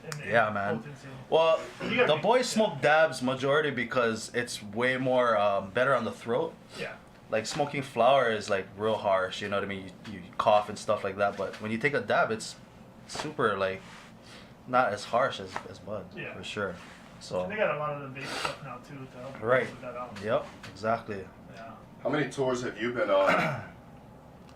In Yeah, man. potency. Well, You gotta the be- boys smoke dabs majority because it's way more better on the throat. Yeah. Like smoking flower is like real harsh, you know what I mean? You cough and stuff like that, but when you take a dab, it's super like not as harsh as bud, Yeah. for sure. So They got a lot of the vape stuff now too to help Right. with that out. yep, exactly. Yeah. How many tours have you been on?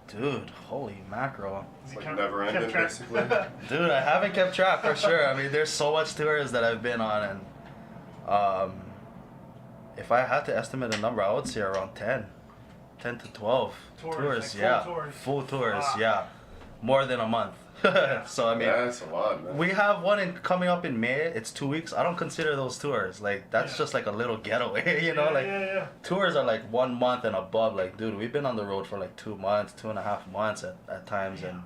Dude, holy mackerel. Is It's it like count- never kept ending, track? basically. Dude, I haven't kept track for sure. I mean, there's so much tours that I've been on, and if I had to estimate a number, I would say around 10 to 12 Tours, like full yeah, tours. full tours, Wow. yeah, more than a month. So I mean, Yeah, that's a lot, man. we have one coming up in May. It's 2 weeks. I don't consider those tours. Like that's Yeah. just like a little getaway, you know. Yeah, Like yeah. tours are like 1 month and above. Like, dude, we've been on the road for like 2 months, 2.5 months at times, and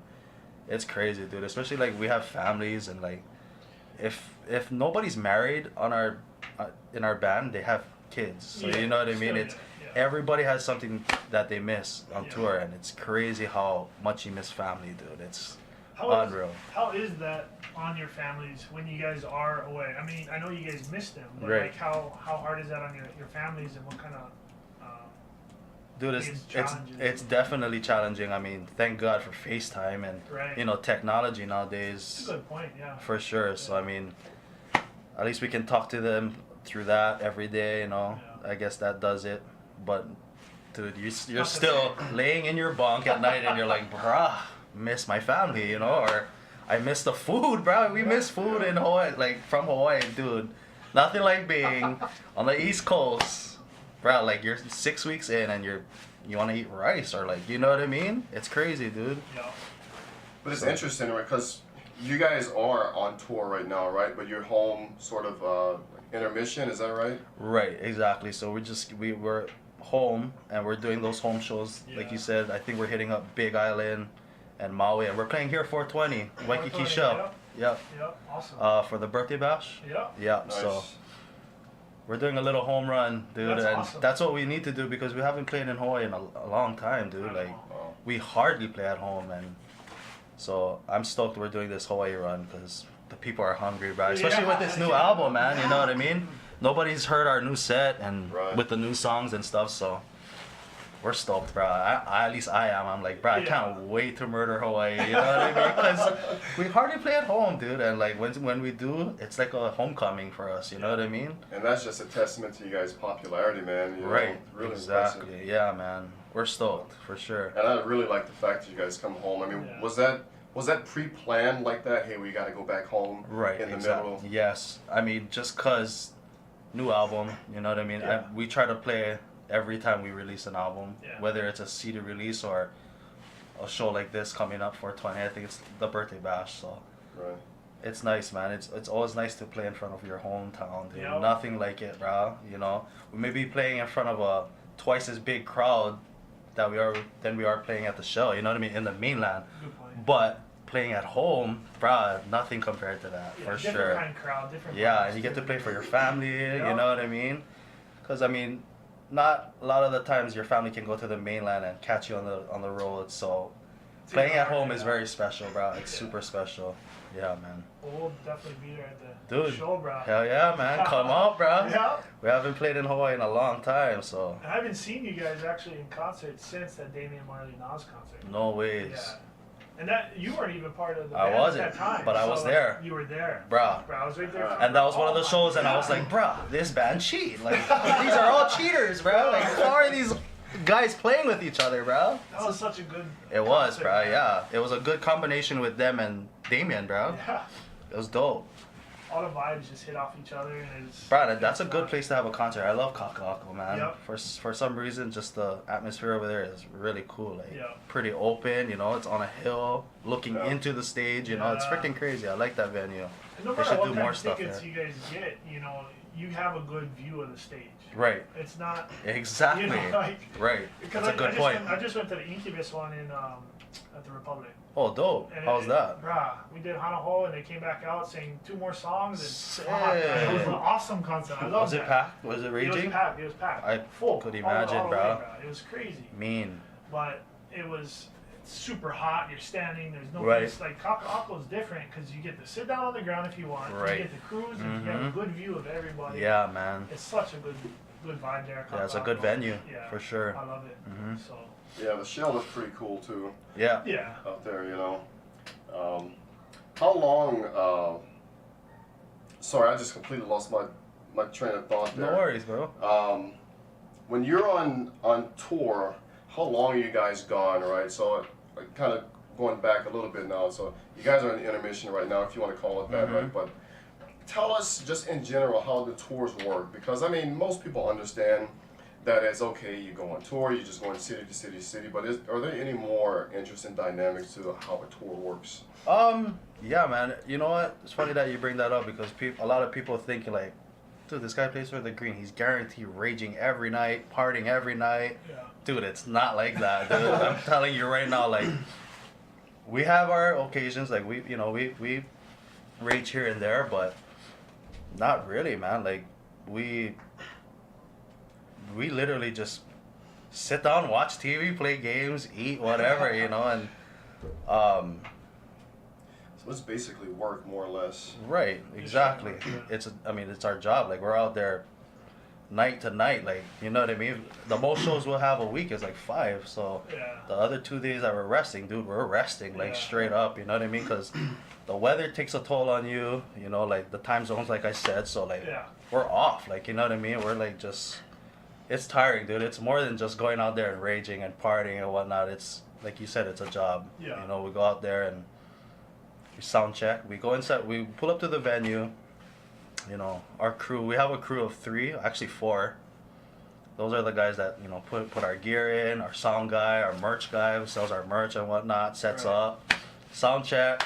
it's crazy, dude. Especially like we have families, and like if nobody's married on our in our band, they have kids. So Yeah, you know what I mean? still, It's yeah. everybody has something that they miss on Yeah. tour, and it's crazy how much you miss family, dude. It's How unreal. How is that on your families when you guys are away? I mean, I know you guys miss them, but Right. like how hard is that on your families, and what kind of Dude, biggest challenges? it's definitely challenging. I mean, thank God for FaceTime and Right. you know technology That's nowadays, a good point, yeah. for sure. So I mean, at least we can talk to them through that every day. You know, Yeah. I guess that does it. But dude, you're Not the still same. laying in your bunk at night and you're like, bruh, miss my family, you know, or I miss the food, bro. We miss food in Hawaii, like from Hawaii, dude. Nothing like being on the East Coast, bro. Like you're 6 weeks in and you want to eat rice or like, you know what I mean? It's crazy, dude. Yeah. But it's interesting, right? Because you guys are on tour right now, right? But you're home, sort of intermission. Is that right? Right, exactly. So we were home and we're doing those home shows, like Yeah. you said. I think we're hitting up Big Island and Maui, and we're playing here 420 Waikiki 420, Shell. Yep. Yep. Awesome. For the birthday bash. Yep. Yep. Nice. So we're doing a little home run, dude, That's and awesome. that's what we need to do because we haven't played in Hawaii in a long time, dude. I Like know. Wow. we hardly play at home, and so I'm stoked we're doing this Hawaii run because the people are hungry, bro. Especially with this new album, man. You know what I mean? Nobody's heard our new set and Right. with the new songs and stuff, so we're stoked, bro. At least I am. I'm like, bro, I Yeah. can't wait to murder Hawaii. You know what I mean? Because we hardly play at home, dude. And like when we do, it's like a homecoming for us. You know what I mean? And that's just a testament to you guys' popularity, man. You know, Right. really Exactly. impressive. Yeah, man. We're stoked for sure. And I really like the fact that you guys come home. I mean, Yeah. was that pre-planned like that? Hey, we got to go back home. Right. In the Exactly. middle. Yes. I mean, just cause new album. You know what I mean? Yeah. We try to play every time we release an album, Yeah. whether it's a CD release or a show like this coming up for 20. I think it's the birthday bash, so Right. it's nice, man. It's always nice to play in front of your hometown, dude. Yep. Nothing like it, bro. You know, we may be playing in front of a twice as big crowd that we are playing at the show. You know what I mean? In the mainland, Good point. but playing at home, bro, nothing compared to that Yeah, for different sure. kind of crowd, different. Yeah, vibes, and you get to too. play for your family, you Yeah. know what I mean? Because I mean, not a lot of the times your family can go to the mainland and catch you on the road. So It's playing at hard, home is yeah. very special, bro. It's Yeah. super special. Yeah, man. Well, we'll definitely be there at the Dude. show, bro. Hell yeah, man. Come on, bro. Yeah. We haven't played in Hawaii in a long time, so I haven't seen you guys actually in concert since that Damian Marley Nas concert. no ways. Yeah. And that you weren't even part of the I band wasn't, at that time. but I was there. You were there. Bruh. Bro, I was right there. And that was one of the Oh, shows, and I was yeah. like, bruh, this band cheat. Like, these are all cheaters, bro. Like, how are these guys playing with each other, bro? That was such a good. It was, concert, bro. man. Yeah, it was a good combination with them and Damien, bro. Yeah. It was dope, All the vibes just hit off each other, and it's. bro. That's a it's good fun. place to have a concert. I love Kaka'ako, man. Yep. For some reason, just the atmosphere over there is really cool. Like, Yeah. pretty open. You know, it's on a hill, looking Yeah. into the stage. You know, it's Yeah. freaking crazy. I like that venue. And no They matter should what do kind more of stuff tickets there. you guys get, you have a good view of the stage. Right. It's not. Exactly. You know, like. Right. Because That's a good point. I just went to the Incubus one in at the Republic. Oh, dope. And How's that? Bruh, we did Hanaho and they came back out saying 2 more songs and Sick. it was an awesome concert. I love Was it packed? Was it It was raging? packed. It was packed. I Full. could all imagine, the way, bro. It was crazy. Mean. But it was super hot. You're standing. There's no Right. place. Like Kaka'ako's different because you get to sit down on the ground if you want. Right. You get to cruise and you have a Mhm. good view of everybody. Yeah, man. It's such a good vibe there. Yeah, it's a good Kaka'ako. venue, Yeah, for sure. I love it. Mhm. So Yeah, the shell is pretty cool too Yeah. yeah. out there. You know. How long? Sorry, I just completely lost my train of thought No there. worries, bro. When you're on tour, how long are you guys gone, right? So, kind of going back a little bit now. So, you guys are in intermission right now, if you want to call it that, Mhm. right? But tell us just in general how the tours work, because I mean, most people understand that it's okay. You go on tour, you just go in city to city to city. But are there any more interesting dynamics to how a tour works? Yeah, man. You know what? It's funny that you bring that up because a lot of people think like, dude, this guy plays for the Green. He's guaranteed raging every night, partying every night. Yeah. Dude, it's not like that, dude. I'm telling you right now, like, we have our occasions, like we rage here and there, but not really, man. Like, we literally just sit down, watch TV, play games, eat, whatever, you know, and So it's basically work, more or less. right, exactly. Yeah. It's our job. Like, we're out there night to night, like, you know what I mean? The most shows we'll have a week is like 5, so Yeah. the other 2 days that we're resting, dude, we're resting, like, Yeah. straight up, you know what I mean? Because the weather takes a toll on you, you know, like, the time zones, like I said, so, like, Yeah. we're off, like, you know what I mean? We're, like, just, it's tiring, dude. It's more than just going out there and raging and partying and whatnot. It's, like you said, it's a job. Yeah. You know, we go out there and we sound check. We go inside, we pull up to the venue, you know, our crew, we have a crew of 3, actually 4. Those are the guys that, you know, put our gear in, our sound guy, our merch guy who sells our merch and whatnot, sets Right. up, sound check.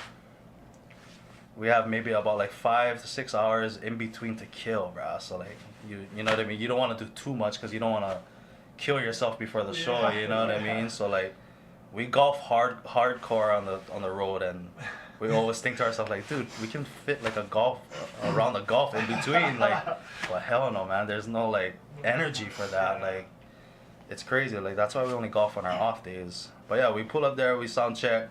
We have maybe about like 5 to 6 hours in between to kill, bro. So like, you know what I mean? You don't want to do too much because you don't want to kill yourself before the show, Yeah, you know what I yeah. mean? So like, we golf hardcore on the road, and we always think to ourselves like, dude, we can fit like a round of golf in between. Like, well, hell no, man. There's no like energy for that. Yeah. Like, it's crazy. Like, that's why we only golf on our off days. But yeah, we pull up there, we sound check,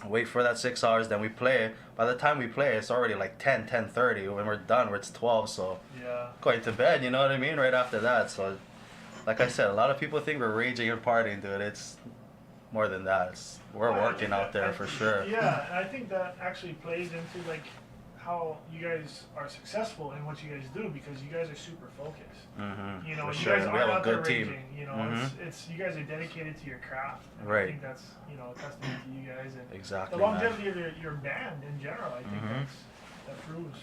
wait for that 6 hours, then we play. By the time we play, it's already like 10:30. When we're done, it's 12. So Yeah. going to bed, you know what I mean? Right after that. So like I said, a lot of people think we're raging and partying, dude. It's more than that. We're Well, I working think out there for sure. Yeah, and I think that actually plays into like how you guys are successful in what you guys do because you guys are super focused. Mm-hmm. You know, for you sure. guys We aren't have a out there good team. raging. You know, Mm-hmm. it's you guys are dedicated to your craft. And Right. I think that's a testament to you guys and Exactly. the longevity of your band in general. I think that proves.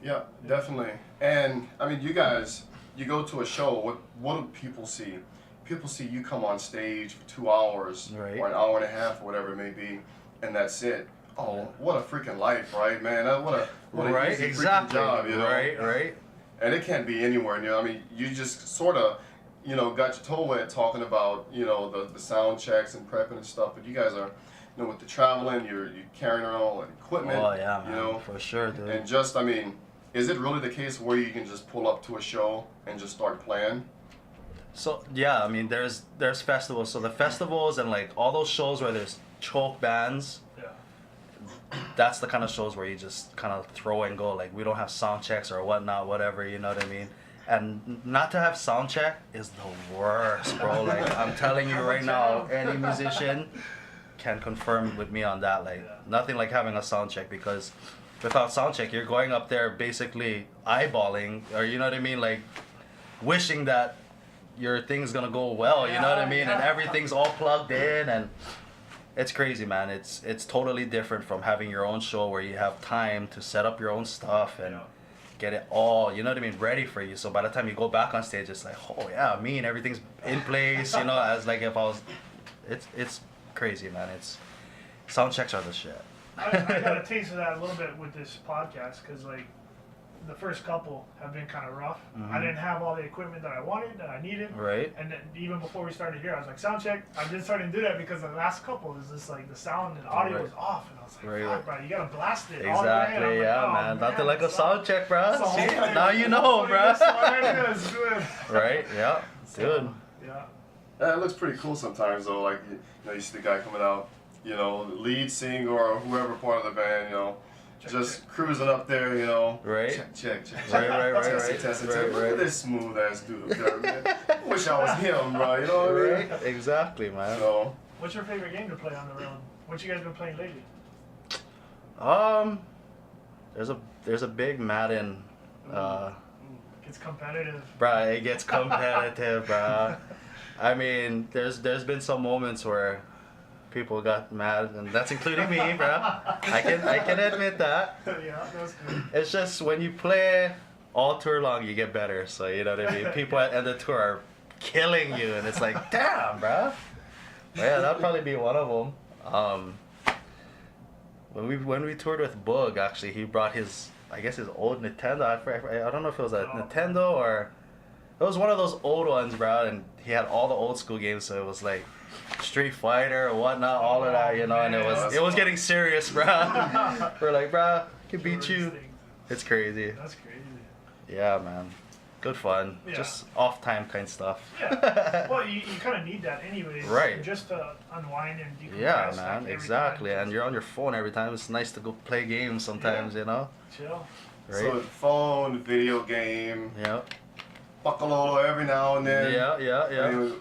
Yeah, definitely. And I mean, you guys, you go to a show. What do people see? People see you come on stage for 2 hours Right. or an hour and a half, or whatever it may be, and that's it. Oh, what a freaking life, right, man? What a Right. easy freaking Exactly. job, you know? Right. Right. And it can't be anywhere near. I mean, you just sort of, got your toe wet talking about, the sound checks and prepping and stuff. But you guys are, with the traveling, you're carrying around all that equipment. Oh yeah, man. For sure, dude. And just, I mean, is it really the case where you can just pull up to a show and just start playing? So yeah, I mean, there's festivals. So the festivals and like all those shows where there's choke bands. Yeah. That's the kind of shows where you just kind of throw and go. Like we don't have sound checks or whatnot, whatever. You know what I mean? And not to have sound check is the worst, bro. Like I'm telling you right now, any musician can confirm with me on that. Like nothing like having a sound check because without sound check, you're going up there basically eyeballing, or you know what I mean, like wishing that your thing's gonna go well. You know what I mean? And everything's all plugged in and. It's crazy, man. It's totally different from having your own show where you have time to set up your own stuff and get it all, you know what I mean, ready for you. So by the time you go back on stage, it's like, oh yeah, me and everything's in place, as like if I was, it's crazy, man. It's sound checks are the shit. I got a taste of that a little bit with this podcast because like the first couple have been kind of rough. I didn't have all the equipment that I wanted, that I needed. Right. And then even before we started here, I was like, sound check. I didn't start to do that because the last couple is just like the sound and audio was off. And I was like, fuck, bro, you gotta blast it. All the way. Exactly, Like, yeah, oh, man. Nothing like a sound check, bro. It's a whole See, thing. now you know, bro. It's good. Right, yeah, dude. Yeah. It looks pretty cool sometimes, though. Like, you see the guy coming out, lead singer or whoever part of the band, just cruising up there, Right. Check. Right. Test it. Look at this smooth ass dude up there, man. I wish I was him, bro. You know what I mean? Right, exactly, man. So, What's your favorite game to play on the road? What you guys been playing lately? There's a big Madden. It's competitive. Bruh, it gets competitive, bruh. I mean, there's been some moments where people got mad, and that's including me, bruh. I can admit that. Yeah, that's good. It's just when you play all tour long, you get better. So you know what I mean. People at the end of the tour are killing you, and it's like, damn, bruh. But yeah, that'd probably be one of them. When we toured with Boog, actually, he brought his old Nintendo. I don't know if it was a Nintendo or it was one of those old ones, bro. And he had all the old school games, so it was like Street Fighter or whatnot, all of that, and it was getting serious, bro. We're like, bro, I can beat you. It's crazy. That's crazy. Yeah, man. Good fun. Yeah. Just off time kind of stuff. Yeah. Well, you kind of need that anyways. Right. Just to unwind and decompress. Yeah, like, man, every exactly. time. And you're on your phone every time. It's nice to go play games sometimes, Chill. Right? So phone, video game, Yeah. Bakalolo every now and then. Yeah. I mean,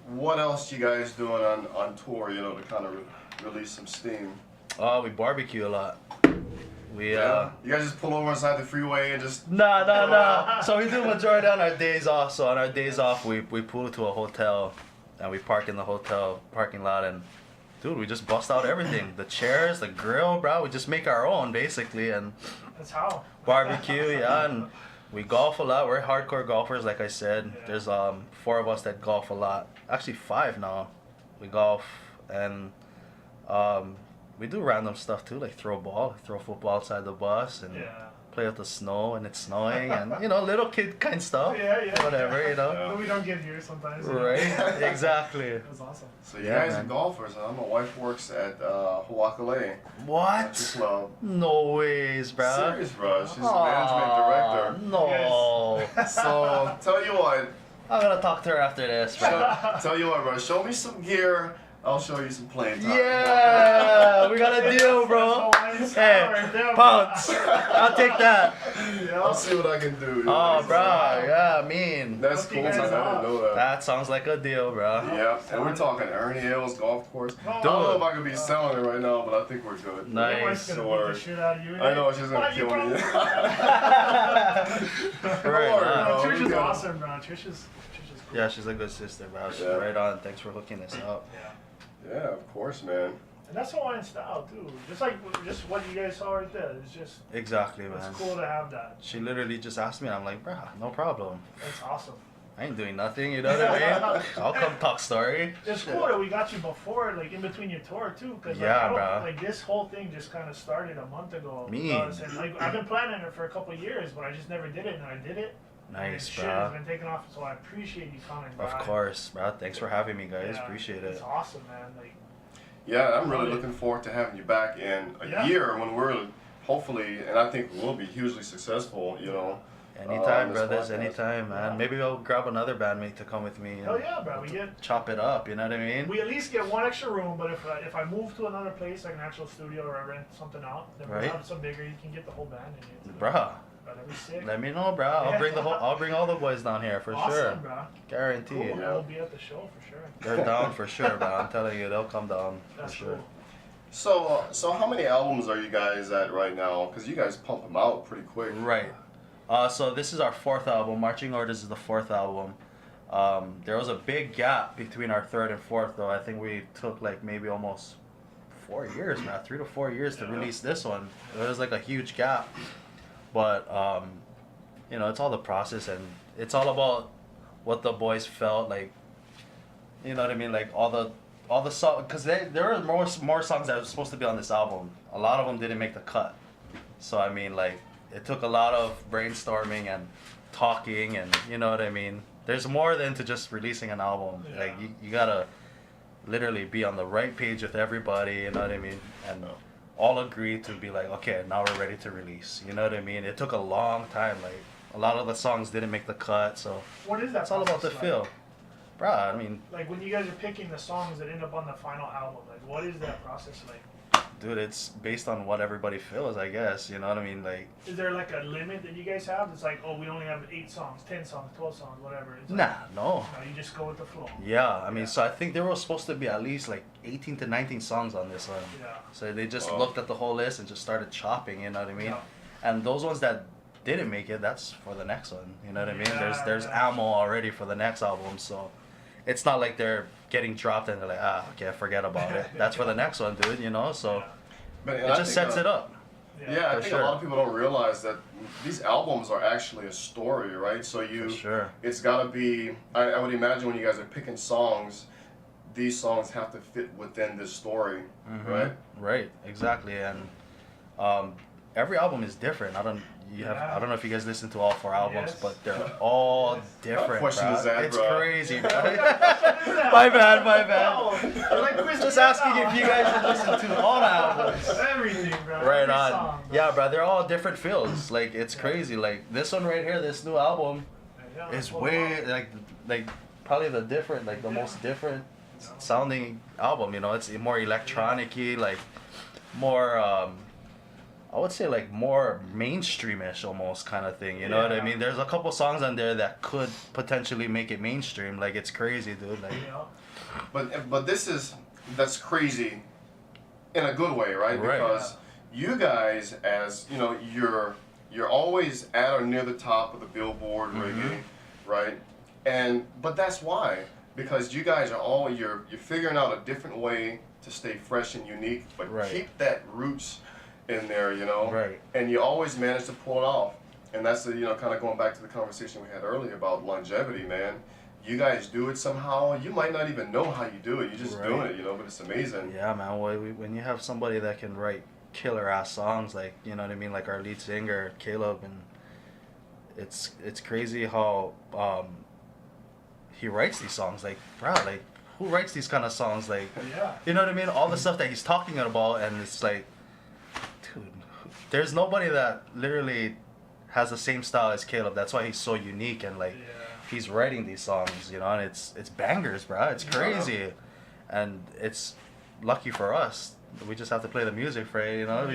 what else you guys doing on tour, to kind of release some steam? Oh, we barbecue a lot. We You guys just pull over inside the freeway and just... No. So we do majority on our days off. So on our days off, we pull to a hotel, and we park in the hotel parking lot, and dude, we just bust out everything. The chairs, the grill, bro. We just make our own basically, and That's how. barbecue, yeah, and we golf a lot. We're hardcore golfers, like I said. Yeah. There's 4 of us that golf a lot. Actually 5 now. We golf, and we do random stuff too, like throw football outside the bus, and play with the snow and it's snowing, and little kid kind stuff. Yeah. Whatever. We don't get here sometimes. Right. Exactly. That's awesome. So you guys are golfers, huh? My wife works at Huakale What? Club. No ways, bro. Serious, bro. She's the management director. No. So tell you what, I'm gonna talk to her after this, bro. tell you what, bro. Show me some gear I'll show you some playing time. Yeah, we got a deal, bro. Hey, pounce. I'll take that. I'll see what I can do. Oh, bro, yeah, I mean. That's cool, man. I didn't know that. That sounds like a deal, bro. Yeah, and we're talking Ernie Els golf course. I don't know if I could be selling it right now, but I think we're good. Nice. Gonna beat the shit out of you. I know she's gonna kill me. No, Trish is awesome, bro. Trish is cool. Yeah, she's a good sister, bro. She's Yeah. right on. Thanks for hooking us up. Yeah. Yeah, of course, man. And that's Hawaiian style too. Just what you guys saw right there. It's just Exactly, man. it's cool to have that. She literally just asked me, and I'm like, bro, no problem. That's awesome. I ain't doing nothing, you know what I mean? I'll come talk story. It's cool that we got you before, like in between your tour too, because Yeah, like, bro. like this whole thing just kind of started a month ago. Me. And like I've been planning it for a couple of years, but I just never did it, and I did it. And Nice, shit bro. has been taking off, so I appreciate you coming by. Of course, bro. Thanks for having me, guys. Yeah, Appreciate It's it. awesome, man. Like Yeah, I'm really looking forward to having you back in a year when we're hopefully, and I think we'll be hugely successful, you know. Anytime, this brothers. podcast. Anytime, man. Yeah. Maybe I'll grab another bandmate to come with me. And hell yeah, bro. We chop it up, you know what I mean? at least get one extra room, but if I move to another place, like an actual studio, or I rent something out, then Right. we'll have some bigger. You can get the whole band in here. Bruh, That'd be sick. let me know, bro. I'll bring all the boys down here for awesome, sure. bro. Guaranteed. Cool. Yeah. We'll be at the show for sure. They're down for sure, bro. I'm telling you, they'll come down for That's sure. cool. So how many albums are you guys at right now? Because you guys pump them out pretty quick. Right. So this is our fourth album. Marching Orders is the fourth album. There was a big gap between our third and fourth, though. I think we took like maybe almost 4 years, man, 3 to 4 years to release this one. It was like a huge gap, but you know, it's all the process, and it's all about what the boys felt like. You know what I mean? Like all the songs, because there were more songs that were supposed to be on this album. A lot of them didn't make the cut. So I mean, like, it took a lot of brainstorming and talking, and you know what I mean? There's more than to just releasing an album. Yeah. Like, you gotta literally be on the right page with everybody, you know what I mean? And all agree to be like, okay, now we're ready to release. You know what I mean? It took a long time. Like, a lot of the songs didn't make the cut, so What is that? it's all about the process feel. like? Bruh, I mean, Like when you guys are picking the songs that end up on the final album, like what is that process like? dude, it's based on what everybody feels, I guess. You know what I mean? Like, Is there like a limit that you guys have? It's like, oh, we only have 8 songs, 10 songs, 12 songs, whatever. It's like, nah, no. no, you just go with the flow. Yeah, I mean, Yeah. so I think there was supposed to be at least like 18 to 19 songs on this one. Yeah. So they just Wow. looked at the whole list and just started chopping, you know what I mean? Yeah. And those ones that didn't make it, that's for the next one, you know what I mean? Yeah, There's yeah. ammo already for the next album, so it's not like they're getting dropped and they're like, okay, forget about it. That's for the next one, dude, you know? So Yeah. But, and it I just think, sets it up. Yeah, I For think sure. a lot of people don't realize that these albums are actually a story, right? So For sure. it's got to be. I would imagine when you guys are picking songs, these songs have to fit within this story, Mhm. right? Right, exactly. And every album is different. I don't know if you guys listen to all 4 albums, Yes. but they're all different. What question bro. is that, It's bro? crazy, bro. My bad. Just asking if you guys have listened to all the albums. Everything, bro. Right Every on. song, bro. Yeah, bro, they're all different feels. Like, it's crazy. Like, this one right here, this new album Yeah, is well, way, like probably the different, like, the most different sounding album, you know? It's more electronic-y, like, more, I would say, like, more mainstream-ish almost kind of thing, you know what I Yeah. mean? There's a couple songs on there that could potentially make it mainstream. Like, it's crazy, dude. Like, Yeah. But that's crazy, in a good way, right? Right. Because you guys, as you know, you're always at or near the top of the Billboard reggae, right? But that's why, because you guys are you're figuring out a different way to stay fresh and unique, but Right. keep that roots in there, you know. Right. And you always manage to pull it off. And that's the, kind of going back to the conversation we had earlier about longevity, man. You guys do it somehow. You might not even know how you do it. You're just doing Right. it, but it's amazing. yeah, man. When you have somebody that can write killer-ass songs, like, you know what I mean? Like our lead singer, Caleb, and it's crazy how he writes these songs. Like, bro, like, who writes these kind of songs? Like, Yeah. you know what I mean? All the stuff that he's talking about, and it's like, dude, there's nobody that literally has the same style as Caleb. That's why he's so unique, and like, Yeah. he's writing these songs, you know, and it's bangers, bro. It's crazy. and it's lucky for us. We just have to play the music for it, you know.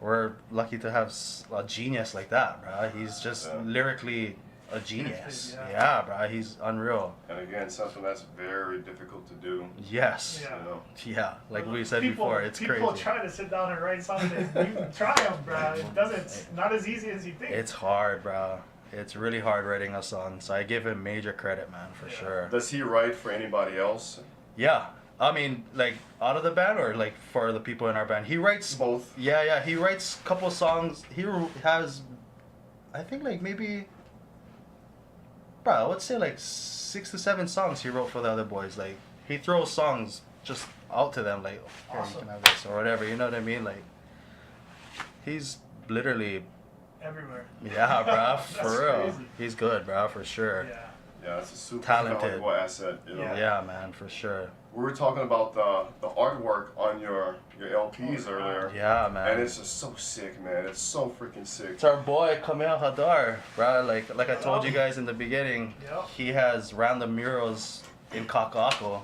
We're lucky to have a genius like that, bro. He's just lyrically a genius. Yeah, bro. He's unreal. And again, something that's very difficult to do. Yes. Yeah. You know. Yeah, like we said before, it's crazy. People try to sit down and write something. You try them, bro. It's not as easy as you think. It's hard, bro. It's really hard writing a song. So I give him major credit, man, for sure. Does he write for anybody else? Yeah. I mean, like, out of the band or, like, for the people in our band? He writes... Both. Yeah. He writes a couple songs. He has, I think, like, maybe... Bro, I would say, like, 6 to 7 songs he wrote for the other boys. Like, he throws songs just out to them, like, here, Awesome. you can have this, or whatever. You know what I mean? Like, he's literally... Everywhere. Yeah, bro, for real. Crazy. He's good, bro, for sure. Yeah. Yeah, that's a super Talented. valuable asset. You know. Yeah, man, for sure. We were talking about the artwork on your LPs earlier. Yeah, man. And it's just so sick, man. It's so freaking sick. It's our boy Kamel Hadar, bro. Like I told you guys in the beginning, Yep. he has random murals in Kakako.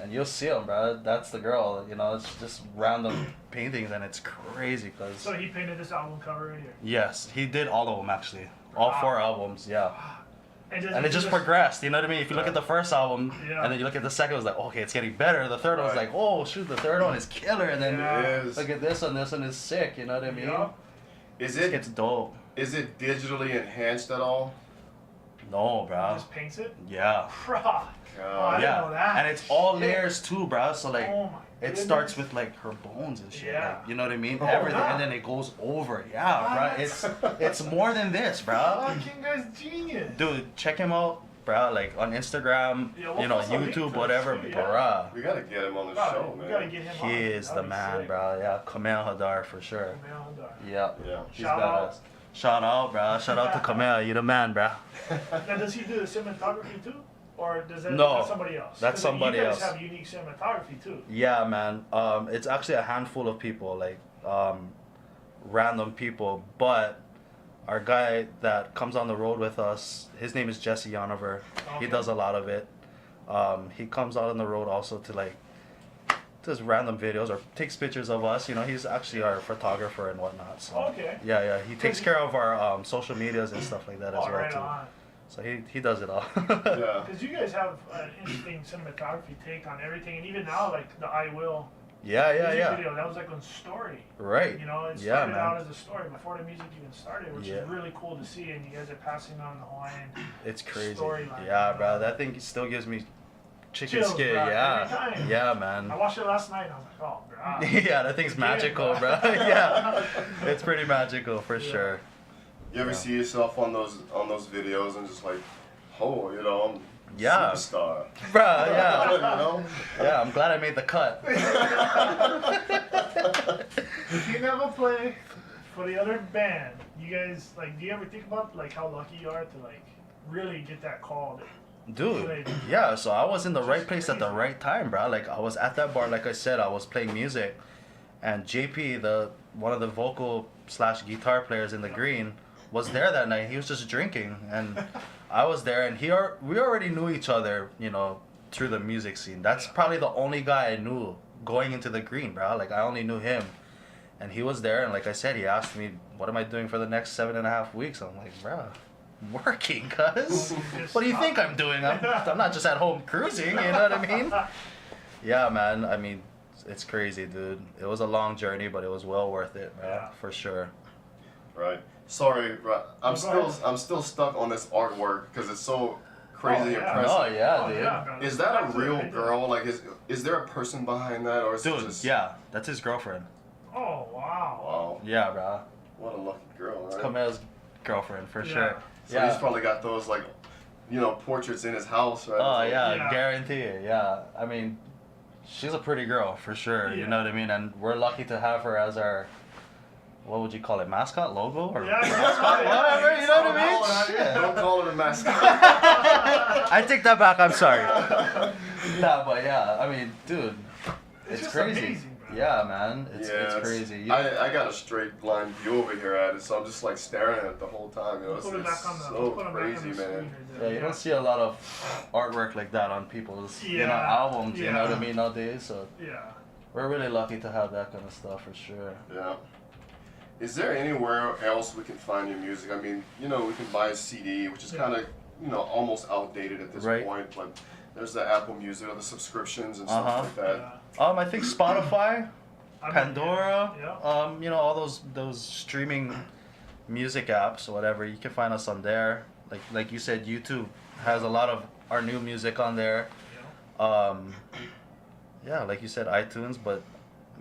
And you'll see him, bro. That's the girl. You know, it's just random paintings, and it's crazy because. So he painted this album cover right here. Yes, he did all of them actually. All Wow. 4 albums, yeah. And it just progressed. progressed, you know what I mean? If you look at the first album, Yeah. and then you look at the second, it was like, okay, it's getting better. The third one was Right. like, oh, shoot, the third one is killer. And then Yeah. It is. look at this one is sick, you know what I mean? Yeah. Is It it gets dope. digitally enhanced at all? No, He bro. just paints it. Yeah. Bruh. Oh, I didn't know that. And it's all Shit. layers too, bro. So like, Oh my it goodness. starts with like her bones and shit. Yeah. Like, you know what I mean? Oh, Everything, yeah. and then it goes over. Yeah, What? bro. It's more than this, bro. Fucking guy's genius. Dude, check him out, bro. Like on Instagram, Yeah, we'll you know, post a link YouTube, for whatever, this too, bro. We gotta get him on the Bro, show, we gotta man. get him on. He is the That'd be man, sick. bro. Yeah, Kamel Hadar for sure. Kamel Hadar. Yeah. Yeah. He's Shout out. badass. Shout out, bro. Shout out to Kamel. You the man, bro. Now, does he do the cinematography too, or does that No, that's somebody else? that's 'Cause somebody you else. guys have unique cinematography too. Yeah, man. It's actually a handful of people, like random people. But our guy that comes on the road with us, his name is Jesse Yonover. He Okay. does a lot of it. He comes out on the road also to like does random videos or takes pictures of us. You know, he's actually our photographer and whatnot. So Okay. yeah. He takes care of our social medias and stuff like that as Oh, well right too. on. So he does it all. Yeah. Because you guys have an interesting cinematography take on everything, and even now, like the I Will music Yeah. video, that was like on story. Right. You know, it Yeah, started out man. as a story before the music even started, which Yeah. is really cool to see. And you guys are passing on the Hawaiian. It's crazy. Storyline. Yeah, bro. That thing still gives me chicken Chills, skin. bro, Yeah. every time. Yeah, man. I watched it last night, and I was like, oh, bro. Yeah, that thing's magical, bro. Yeah. It's pretty magical for sure. You ever Yeah. see yourself on those videos and just like, oh, you know, I'm Yeah. superstar. Bro, yeah. You know? Yeah, I'm glad I made the cut. If you never play for the other band, you guys like, do you ever think about like how lucky you are to like really get that call? Dude, yeah, so I was in the right place at the right time, bro. Like I was at that bar, like I said, I was playing music, and JP, one of the vocal / guitar players in the Green, was there that night. He was just drinking, and I was there, and we already knew each other, you know, through the music scene. That's probably the only guy I knew going into the Green, bro. Like I only knew him, and he was there, and like I said, he asked me, "What am I doing for the next 7.5 weeks?" I'm like, bro, working, cuz. What do you think I'm doing? I'm not just at home cruising, you know what I mean? Yeah, man. I mean, it's crazy, dude. It was a long journey, but it was well worth it, man, Yeah. for sure. Right. Sorry, right. No, go ahead. I'm still stuck on this artwork because it's so crazy yeah. impressive. Oh yeah, Oh, dude. yeah, bro. Is that a Absolutely real right there. girl? Like, is there a person behind that, or is it Dude, just? yeah, that's his girlfriend. Oh wow. Wow. Yeah, bro. What a lucky girl, right? Kamel's girlfriend for Yeah. sure. So he's probably got those like, you know, portraits in his house, right? Oh It's like- yeah, Yeah. guarantee it. Yeah, I mean, she's a pretty girl for sure. You Yeah. know what I mean? And we're lucky to have her as our, what would you call it, mascot, logo, or Yeah, mascot, whatever. You know what I mean? Don't call it- Shit. Don't call it a mascot. I take that back. I'm sorry. Nah, but yeah, I mean, dude, it's just crazy. amazing, bro. Yeah, man, it's crazy. I got a straight line view over here at it, so I'm just like staring at it the whole time. You know, Put it back on the, so put it back on crazy, the man. screen right Yeah, there. you don't see a lot of artwork like that on people's albums. You know what I mean nowadays. So Yeah. we're really lucky to have that kind of stuff for sure. Yeah. Is there anywhere else we can find your music? I mean, you know, we can buy a CD, which is kind of, you know, almost outdated at this point, but there's the Apple Music or the subscriptions and stuff like that. Yeah. I think Spotify, Pandora, yeah. you know, all those streaming music apps or whatever. You can find us on there. Like you said, YouTube has a lot of our new music on there. Yeah, like you said, iTunes, but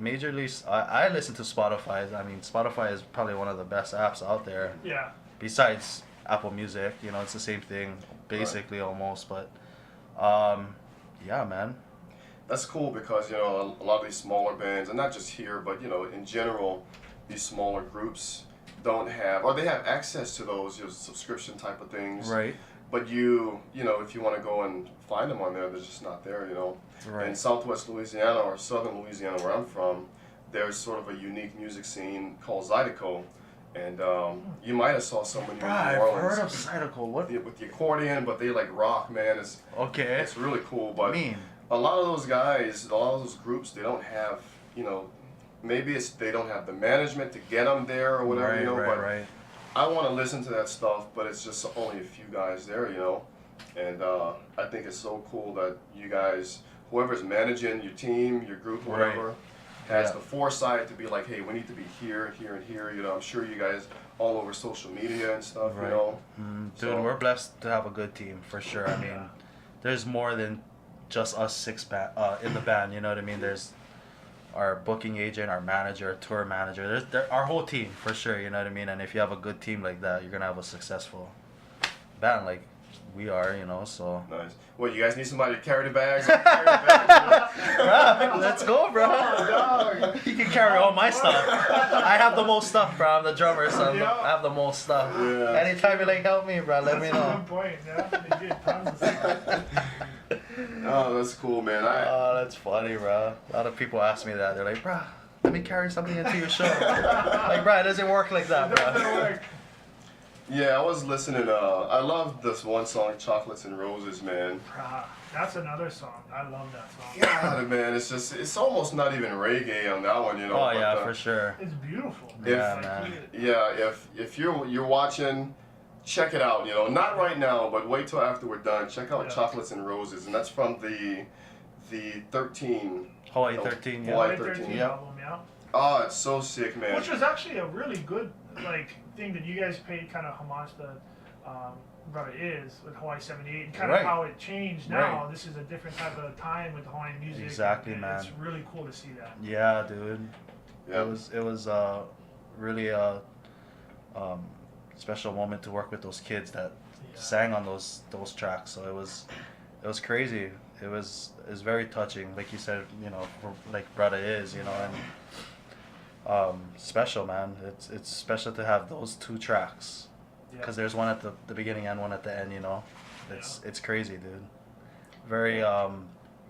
majorly I listen to Spotify. I mean, Spotify is probably one of the best apps out there. Yeah. Besides Apple Music, you know, it's the same thing basically almost, but yeah, man. That's cool because, you know, a lot of these smaller bands, and not just here, but, you know, in general, these smaller groups don't have, or they have access to those, you know, subscription type of things. Right. But you know, if you want to go and find them on there, they're just not there, you know. Right. In Southwest Louisiana or Southern Louisiana, where I'm from, there's sort of a unique music scene called Zydeco. And you might have saw someone in New I've Orleans. heard of Zydeco. What? With the accordion, but they like rock, man. It's really cool. But a lot of those guys, a lot of those groups, they don't have, you know, maybe it's they don't have the management to get them there or whatever, you know. But I want to listen to that stuff, but it's just only a few guys there, you know. And I think it's so cool that you guys, whoever's managing your team, your group, whatever, has the foresight to be like, hey, we need to be here, here, and here. You know, I'm sure you guys all over social media and stuff, you know. Dude, we're blessed to have a good team for sure. I mean, there's more than just us six in the band. You know what I mean? There's our booking agent, our manager, tour manager. There's our whole team for sure. You know what I mean? And if you have a good team like that, you're gonna have a successful band like we are. You know, so. Nice. Well, you guys need somebody to carry the bags. Bro, let's go, bro. You can carry all my stuff. I have the most stuff, bro. I'm the drummer, so I have the most stuff. Yeah. Anytime you like help me, bro, let me know. That's a good point. Yeah, they get tons of stuff. Oh, that's cool, man. Oh, that's funny, bro. A lot of people ask me that. They're like, bro, let me carry something into your show. Like, bro, it doesn't work like that, It doesn't bro. work. Yeah, I was listening. I love this one song, "Chocolates and Roses," man. That's another song. I love that song. God, man, it's almost not even reggae on that one, you know. Oh but, yeah, for sure. It's beautiful. Yeah, man. Yeah, if you're watching, check it out. You know, not right now, but wait till after we're done. Check out "Chocolates and Roses," and that's from the 13. Hawaii 13, yeah. Hawaii Hawaii 13 album, yeah. Oh, it's so sick, man. Which was actually a really good thing that you guys paid kind of homage to Brother Is with Hawaii 78 and kind of how it changed now. This is a different type of time with Hawaiian music. Exactly, and man. It's really cool to see that. Yeah, dude. Yeah. It was really a special moment to work with those kids that sang on those tracks. So it was crazy. It was very touching, like you said, you know, for, like Brother Is, you know, and special, man. It's special to have those two tracks, because there's one at the beginning and one at the end, you know. It's crazy, dude. Very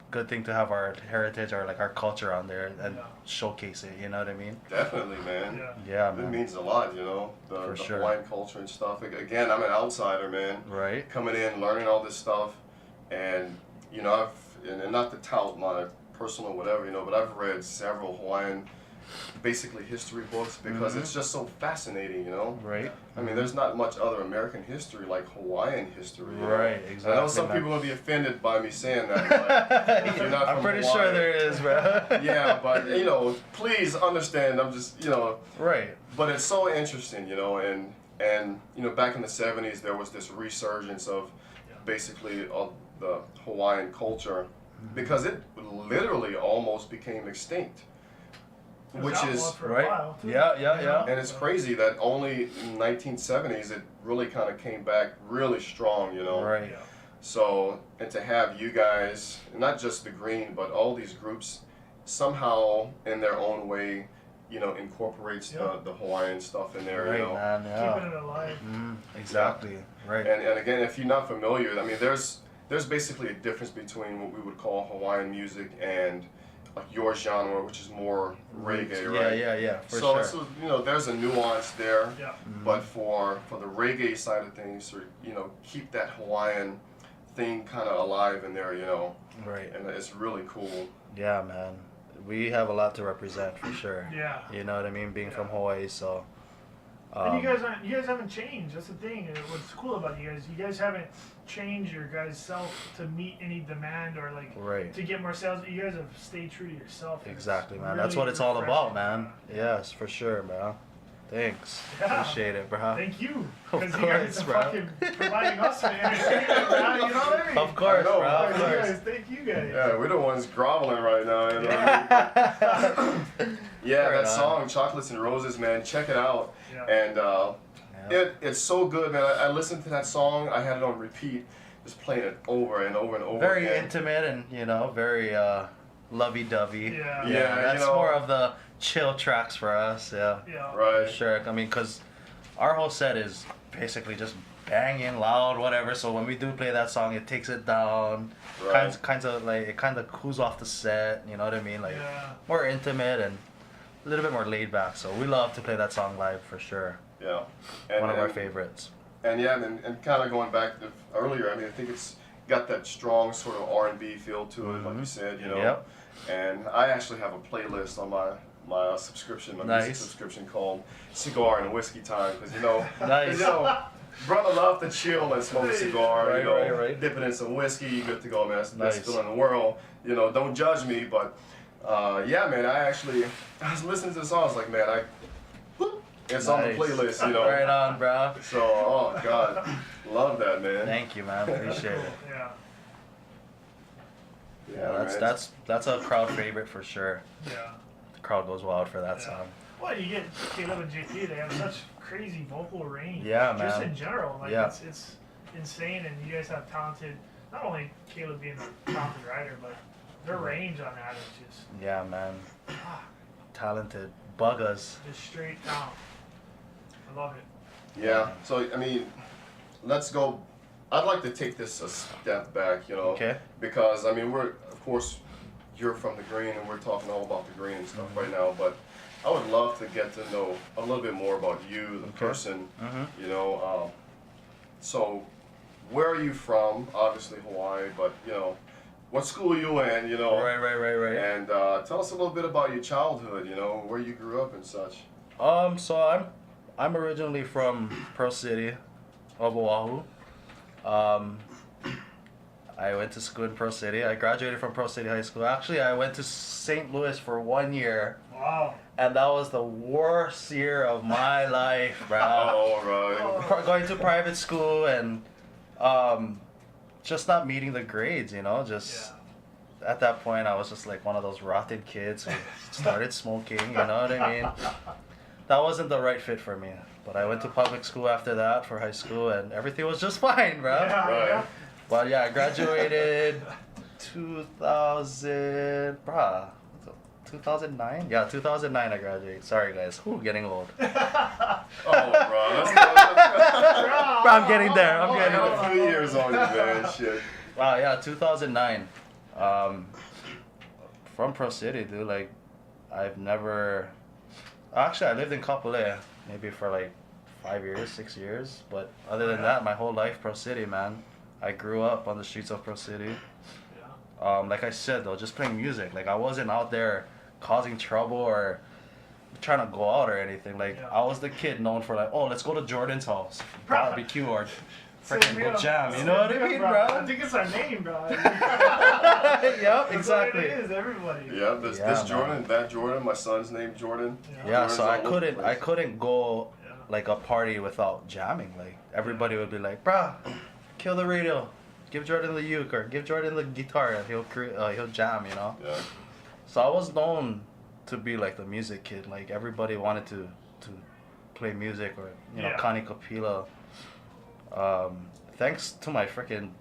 good thing to have our heritage or like our culture on there and showcase it, you know what I mean? Definitely, man. Yeah, It man. means a lot, you know, the sure. Hawaiian culture and stuff. Again, I'm an outsider, man. Right. Coming in, learning all this stuff, and you know, and not to tout my personal whatever, you know, but I've read several Hawaiian, basically history books because it's just so fascinating, you know. Right. I mean, there's not much other American history like Hawaiian history. You know? Right, exactly. I know some people will be offended by me saying that. But if you're not I'm from pretty Hawaii, sure there is, bro. Yeah, but you know, please understand. I'm just, you know. Right. But it's so interesting, you know, and you know, back in the '70s, there was this resurgence of basically of the Hawaiian culture because it literally almost became extinct. Which is right. Yeah. And it's crazy that only in 1970s it really kind of came back really strong, you know. Right. So, and to have you guys, not just the Green, but all these groups, somehow in their own way, you know, incorporates the Hawaiian stuff in there, Right, you know. man. Yeah. Keeping it alive. Exactly. Right. And again, if you're not familiar, I mean, there's basically a difference between what we would call Hawaiian music and like your genre, which is more reggae, right? Yeah, for so, sure. so you know, there's a nuance there. Yeah. But for the reggae side of things, to you know, keep that Hawaiian thing kind of alive in there, you know, Right. and it's really cool. Yeah, man. We have a lot to represent for sure. Yeah. You know what I mean? Being Yeah. from Hawaii, so. And you guys haven't changed. That's the thing. What's cool about you guys? You guys haven't changed your guys' self to meet any demand or like Right. to get more sales. You guys have stayed true to yourself. and Exactly, it's man. That's really what it's all about, refreshing. man. Yes, for sure, bro. Thanks. Yeah. Appreciate it, bro. Thank you. Of Because you guys course, are bro. fucking providing us with entertainment, man. You know what I mean? Of course, I know, bro. Of You course. guys, thank you guys. Yeah, we're the ones groveling right now. You know? Yeah, Right that on. song, Chocolates and Roses, man, check it out. Yeah. And Yeah. it's so good, man. I listened to that song. I had it on repeat, just playing it over and over and over Very again. intimate and, you know, very lovey-dovey. Yeah. Yeah, That's you know. more of the chill tracks for us, yeah. Yeah. Right. For sure. I mean, because our whole set is basically just banging loud, whatever. So when we do play that song, it takes it down. Right. Kinds of like, it kind of cools off the set, you know what I mean? Like, Yeah. more intimate and a little bit more laid back. So we love to play that song live for sure. Yeah. And, One of our and- favorites. And yeah, and kind of going back to earlier, I mean, I think it's got that strong sort of R&B feel to it, like you said, you know. Yep. And I actually have a playlist on my subscription, my music Nice. subscription called Cigar and Whiskey Time, because you know, Nice. you know, brother love to chill and smoke a cigar, Right, you know, right. dip it in some whiskey, you good to go, man. That's the best Nice. feeling in the world. You know, don't judge me, but yeah, man, I was listening to the song, I was like, man, it's on the Nice. playlist, you know. Right on, bro. So, oh god, love that, man. Thank you, man. Appreciate it. Yeah. Yeah, man. that's a crowd favorite for sure. Yeah. The crowd goes wild for that Yeah. song. Well, you get Caleb and JP. They have such crazy vocal range. Yeah, Just man. in general, like Yeah. it's insane, and you guys have talented. Not only Caleb being a talented writer, but their range on that is just Yeah, man. Talented buggers. just straight down. I love it. Yeah. So I mean, let's go. I'd like to take this a step back, you know, Okay. because I mean we're of course you're from the green and we're talking all about the green and stuff right now, but I would love to get to know a little bit more about you, the person, you know. So where are you from? Obviously Hawaii, but you know, what school you in? You know. Right. And tell us a little bit about your childhood. You know, where you grew up and such. So I'm originally from Pearl City of Oahu. I went to school in Pearl City. I graduated from Pearl City High School. Actually, I went to St. Louis for 1 year, Wow. and that was the worst year of my life, bro. All right. Going to private school and just not meeting the grades, you know, just at that point I was just like one of those rotten kids who started smoking, you know what I mean? That wasn't the right fit for me. But I went to public school after that for high school and everything was just fine, bro. Yeah, Right. yeah. But yeah, I graduated 2009? Yeah, 2009 I graduated. Sorry guys, getting old. Oh, bro, that's Bro, I'm getting there, I'm I getting got there. a few years on you, man. Shit. Wow, yeah, 2009. From Pro City, dude. Like, I've never. Actually, I lived in Kapolei maybe for like 5 years, 6 years. But other than that, my whole life, Pro City, man. I grew up on the streets of Pro City. Yeah. Like I said, though, just playing music. Like, I wasn't out there causing trouble or trying to go out or anything. Like, Yeah. I was the kid known for like, oh, let's go to Jordan's house, barbecue or freaking Same go here. jam. You know what I Same mean, here, bro? I think it's our name, bro. Yep, That's exactly. what it is, everybody. Yeah, this man. Jordan, that Jordan, my son's named Jordan. Yeah, Jordan's so all I over the couldn't place. go Yeah. like a party without jamming. Like everybody would be like, "Bruh, kill the radio, give Jordan the uke or give Jordan the guitar, and he'll jam," you know. Yeah. So I was known to be like the music kid. Like everybody wanted to play music or Yeah. Connie Kapila. Thanks to my freaking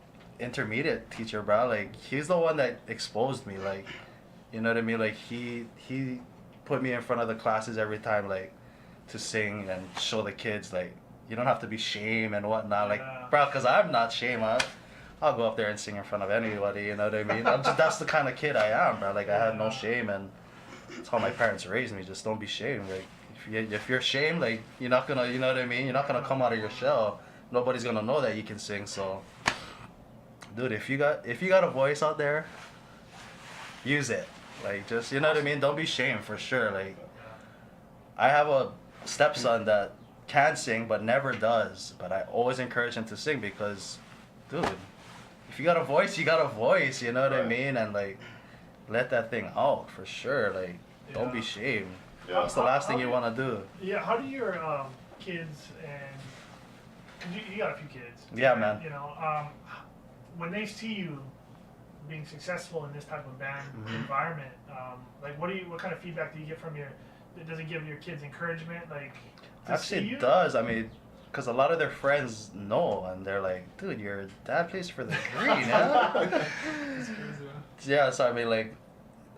intermediate teacher, bro. Like he's the one that exposed me. Like, you know what I mean? Like he put me in front of the classes every time, like to sing and show the kids like you don't have to be shame and whatnot. Like, Yeah. bro, cause I'm not shame. I'll go up there and sing in front of anybody, you know what I mean? That's the kind of kid I am, bro. Like, I have no shame, and that's how my parents raised me. Just don't be shamed. Like, if you're ashamed, like, you're not gonna, you know what I mean? You're not gonna come out of your shell. Nobody's gonna know that you can sing. So, dude, if you got a voice out there, use it. Like, just, you know what I mean? Don't be shamed, for sure. Like, I have a stepson that can sing but never does. But I always encourage him to sing because, dude, if you got a voice, you got a voice. You know what I mean? And like, let that thing out for sure. Like, don't be shamed. Yeah. That's the last thing you want to do. Yeah, how do your kids and cause you got a few kids? Yeah, right? man. You know, when they see you being successful in this type of band environment, like what kind of feedback do you get from your? Does it give your kids encouragement? Like, to Actually, see you? it does. I mean, because a lot of their friends know, and they're like, "Dude, your dad plays for the Green, huh?" Yeah. So I mean, like,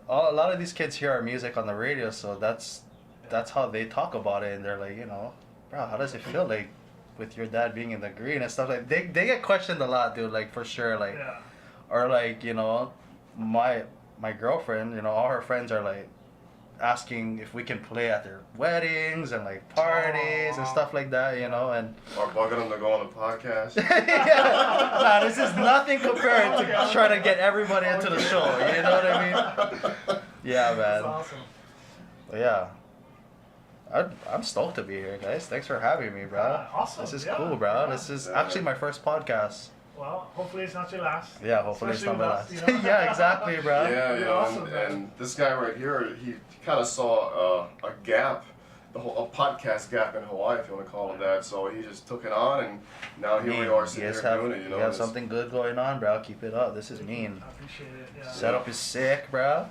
a lot of these kids hear our music on the radio, so that's how they talk about it, and they're like, you know, bro, how does it feel like with your dad being in the Green and stuff? Like, they get questioned a lot, dude. Like, for sure, like, or like, you know, my girlfriend, you know, all her friends are like asking if we can play at their weddings and like parties and stuff like that, you know, and Or bugging them to go on the podcast. yeah, nah, this is nothing compared to trying to get everybody into the show. You know what I mean? Yeah, man. That's awesome. But yeah, I'm stoked to be here, guys. Thanks for having me, bro. Awesome. This is Yeah. cool, bro. Yeah. This is actually my first podcast. Well, hopefully it's not your last. Yeah, hopefully it's not my last. Especially with us, you know? Yeah, exactly, bro. Yeah, you know, Awesome, and this guy right here, he kind of saw a gap, a podcast gap in Hawaii, if you want to call it that. So he just took it on, and now here we are sitting here doing it. You know, you have something good going on, bro. Keep it up. This is mean. I appreciate it. Yeah. Setup is sick, bro.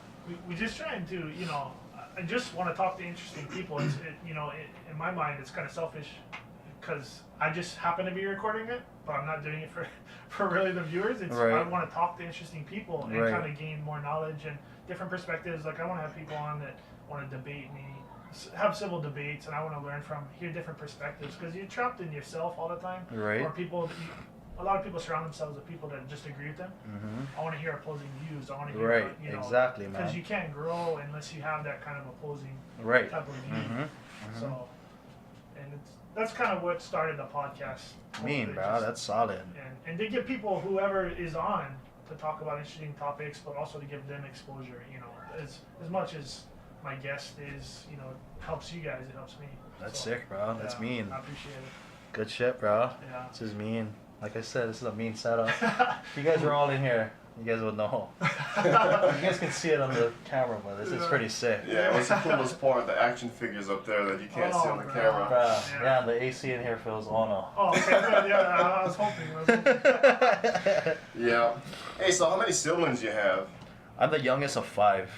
We just trying to, you know, I just want to talk to interesting people. You know, in my mind, it's kind of selfish because I just happen to be recording it, but I'm not doing it for really the viewers. It's Right. I want to talk to interesting people and Right. kind of gain more knowledge and different perspectives. Like I want to have people on that want to debate me, have civil debates, and I want to learn from, hear different perspectives because you're trapped in yourself all the time. Right. Or people, a lot of people surround themselves with people that just agree with them. Mm-hmm. I want to hear opposing views. I want to hear, Right. you know, Exactly, man. because you can't grow unless you have that kind of opposing Right. type of view. Mm-hmm. Mm-hmm. So, and that's kind of what started the podcast. Mean, bro. Just- That's solid. and to give people, whoever is on, to talk about interesting topics, but also to give them exposure. You know, as much as my guest is, you know, helps you guys, it helps me. That's So, sick, bro. That's yeah, mean. I appreciate it. Good shit, bro. Yeah. This is mean. Like I said, this is a mean setup. If you guys were all in here, you guys would know. You guys can see it on the camera, but this is pretty sick. Yeah, what's the coolest part? The action figures up there that you can't see on the camera. Bruh, yeah, the AC in here feels ono. Oh, okay, good. Yeah, I was hoping. Yeah. Hey, so how many siblings you have? I'm the youngest of 5.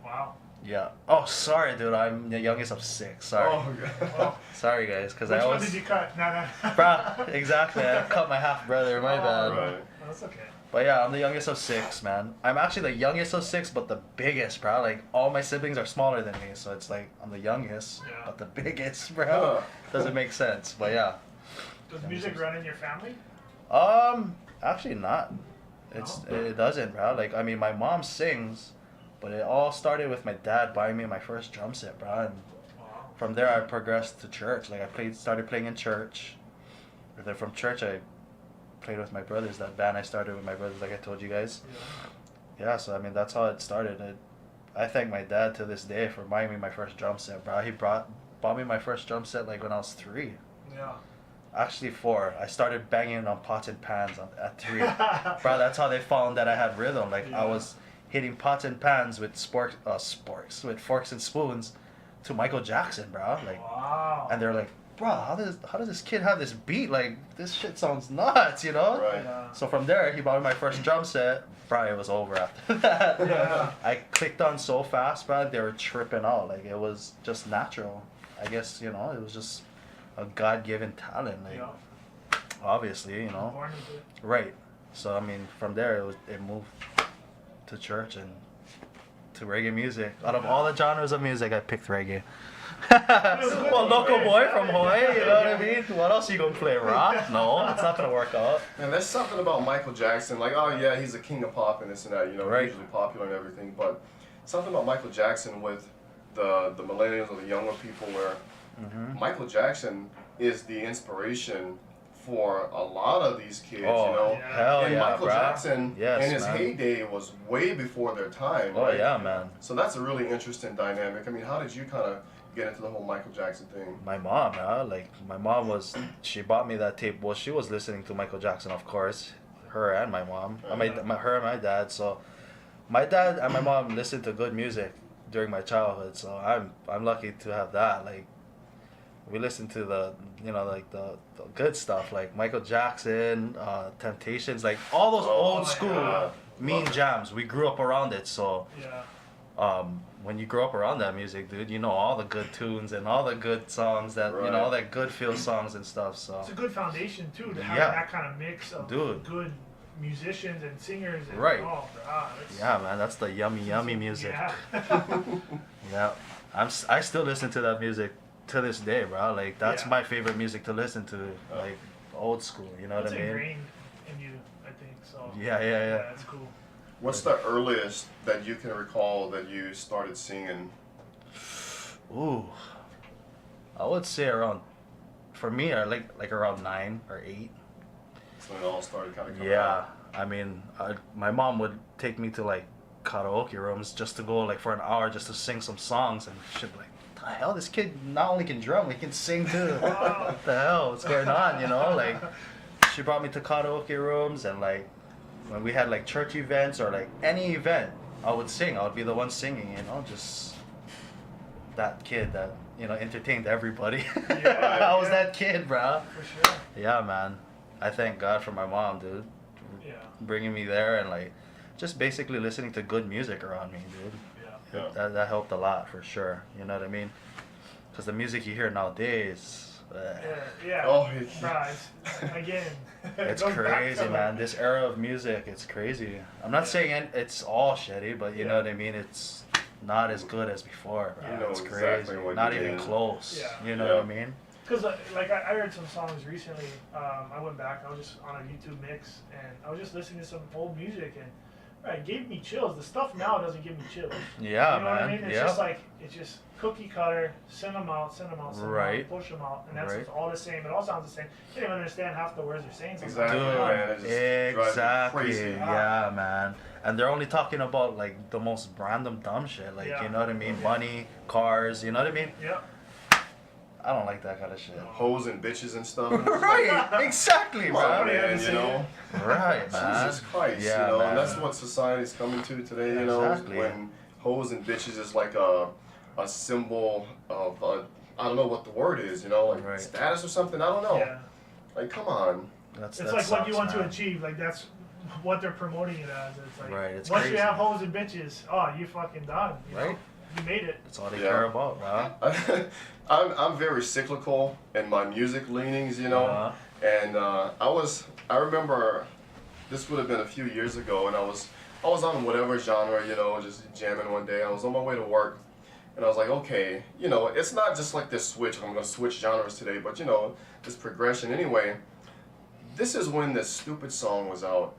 Wow. Yeah. Oh, sorry, dude. I'm the youngest of 6. Sorry. Oh, God. Well, Sorry, guys, because which I one always. did you cut? No. Bruh, exactly. I cut my half brother. My bad. Right. That's okay. But yeah, I'm the youngest of 6, man. I'm actually the youngest of 6, but the biggest, bro. Like, all my siblings are smaller than me, so it's like I'm the youngest, Yeah. but the biggest, bro. Huh. Doesn't make sense, but yeah. Does music run in your family? Actually not. No? It doesn't, bro. Like, I mean, my mom sings, but it all started with my dad buying me my first drum set, bro. And Wow. from there, I progressed to church. Like, started playing in church. And then from church, I played with my brothers. That band I started with my brothers, like I told you guys. Yeah, so I mean, that's how it started. I thank my dad to this day for buying me my first drum set, bro. He bought me my first drum set like when I was 3. Yeah. Actually 4. I started banging on pots and pans at 3. Bro, that's how they found that I had rhythm. Like, I was hitting pots and pans with with forks and spoons to Michael Jackson, bro. Like, Wow. and they're like, bro, how does this kid have this beat? Like, this shit sounds nuts, you know? Right. Yeah. So from there, he bought me my first drum set. Bro, it was over after that. Yeah. I clicked on so fast, bro. They were tripping out. Like, it was just natural. I guess, you know, it was just a God-given talent. Like, Yeah. obviously, you know. Born with it. Right. So I mean, from there it moved to church and to reggae music. Out of all the genres of music, I picked reggae. Well, local boy from Hawaii, you know what I mean? What else you gonna play? Rock? No, it's not gonna work out. And there's something about Michael Jackson, like, oh yeah, he's a king of pop and this and that, you know, Right. hugely popular and everything, but something about Michael Jackson with the millennials or the younger people where Michael Jackson is the inspiration for a lot of these kids, Oh, you know. hell And yeah, Michael bruh. Jackson Yes, in his man. heyday was way before their time. Oh right? yeah, man. So that's a really interesting dynamic. I mean, how did you kind of get into the whole Michael Jackson thing? My mom, my mom she bought me that tape. Well, she was listening to Michael Jackson, of course. Her and my mom. Her and my dad. So, my dad and my mom listened to good music during my childhood. So I'm lucky to have that. Like, we listened to the the good stuff like Michael Jackson, Temptations, like all those old school mean jams. We grew up around it. So, when you grow up around that music, dude, you know all the good tunes and all the good songs that you know, all that good feel songs and stuff. So it's a good foundation too to have that kind of mix of good musicians and singers. And, right. Oh, yeah, man, that's the yummy music. Yeah. Yeah, I still listen to that music to this day, bro. Like that's my favorite music to listen to, like old school. You know what I mean? It's ingrained in you, I think. So yeah. That's cool. What's the earliest that you can recall that you started singing? Ooh, I would say around, for me, like around 9 or 8. So it all started kind of coming Yeah, out. I mean, my mom would take me to like karaoke rooms just to go like for an hour just to sing some songs, and she'd be like, "What the hell? This kid not only can drum, he can sing too. What the hell? What's going on?" You know, like she brought me to karaoke rooms, and like when we had like church events or like any event, I would sing. I would be the one singing, you know, just that kid that, you know, entertained everybody. I was that kid, bro. For sure. Yeah, man. I thank God for my mom, dude. Yeah. Bringing me there and like just basically listening to good music around me, dude. Yeah. That helped a lot for sure. You know what I mean? Because the music you hear nowadays, Yeah. Oh, Right. Again. it's Goes back crazy, to, man. This era of music, it's crazy. I'm not saying it's all shitty, but you know what I mean? It's not as good as before, bro. You know It's exactly crazy. what Not you even mean. close. Yeah. You know what I mean? Because like I heard some songs recently. I went back. I was just on a YouTube mix, and I was just listening to some old music, and it gave me chills. The stuff now doesn't give me chills. Yeah, You know man. what I mean? It's Yeah. just like it's just cookie cutter. Send them out, Right. push them out, and that's Right. all the same. It all sounds the same. You can't even understand half the words they're saying. Sometimes. Exactly, Dude, man. It just drives me exactly. crazy. Yeah, man. And they're only talking about like the most random dumb shit, like you know what I mean? Money, cars, you know what I mean? Yep. I don't like that kind of shit. Hoes and bitches and stuff. Right, exactly, Come on, bro. man, you know. Right, man. Jesus Christ, Yeah, you know, man. and that's what society's coming to today, you know, Exactly. when hoes and bitches is like a symbol of, I don't know what the word is, you know, like status or something, I don't know. Yeah. Like, come on. It's like what you want to achieve. Like that's what they're promoting it as. It's like Right, it's once crazy. you have hoes and bitches, oh, you fucking done. You know? Right. You made it. That's all they care about, bro. I'm very cyclical in my music leanings, you know, and I remember this would have been a few years ago, and I was on whatever genre, you know, just jamming one day. I was on my way to work, and I was like, okay, you know, it's not just like this switch. I'm gonna switch genres today, but you know, this progression. Anyway, this is when this stupid song was out.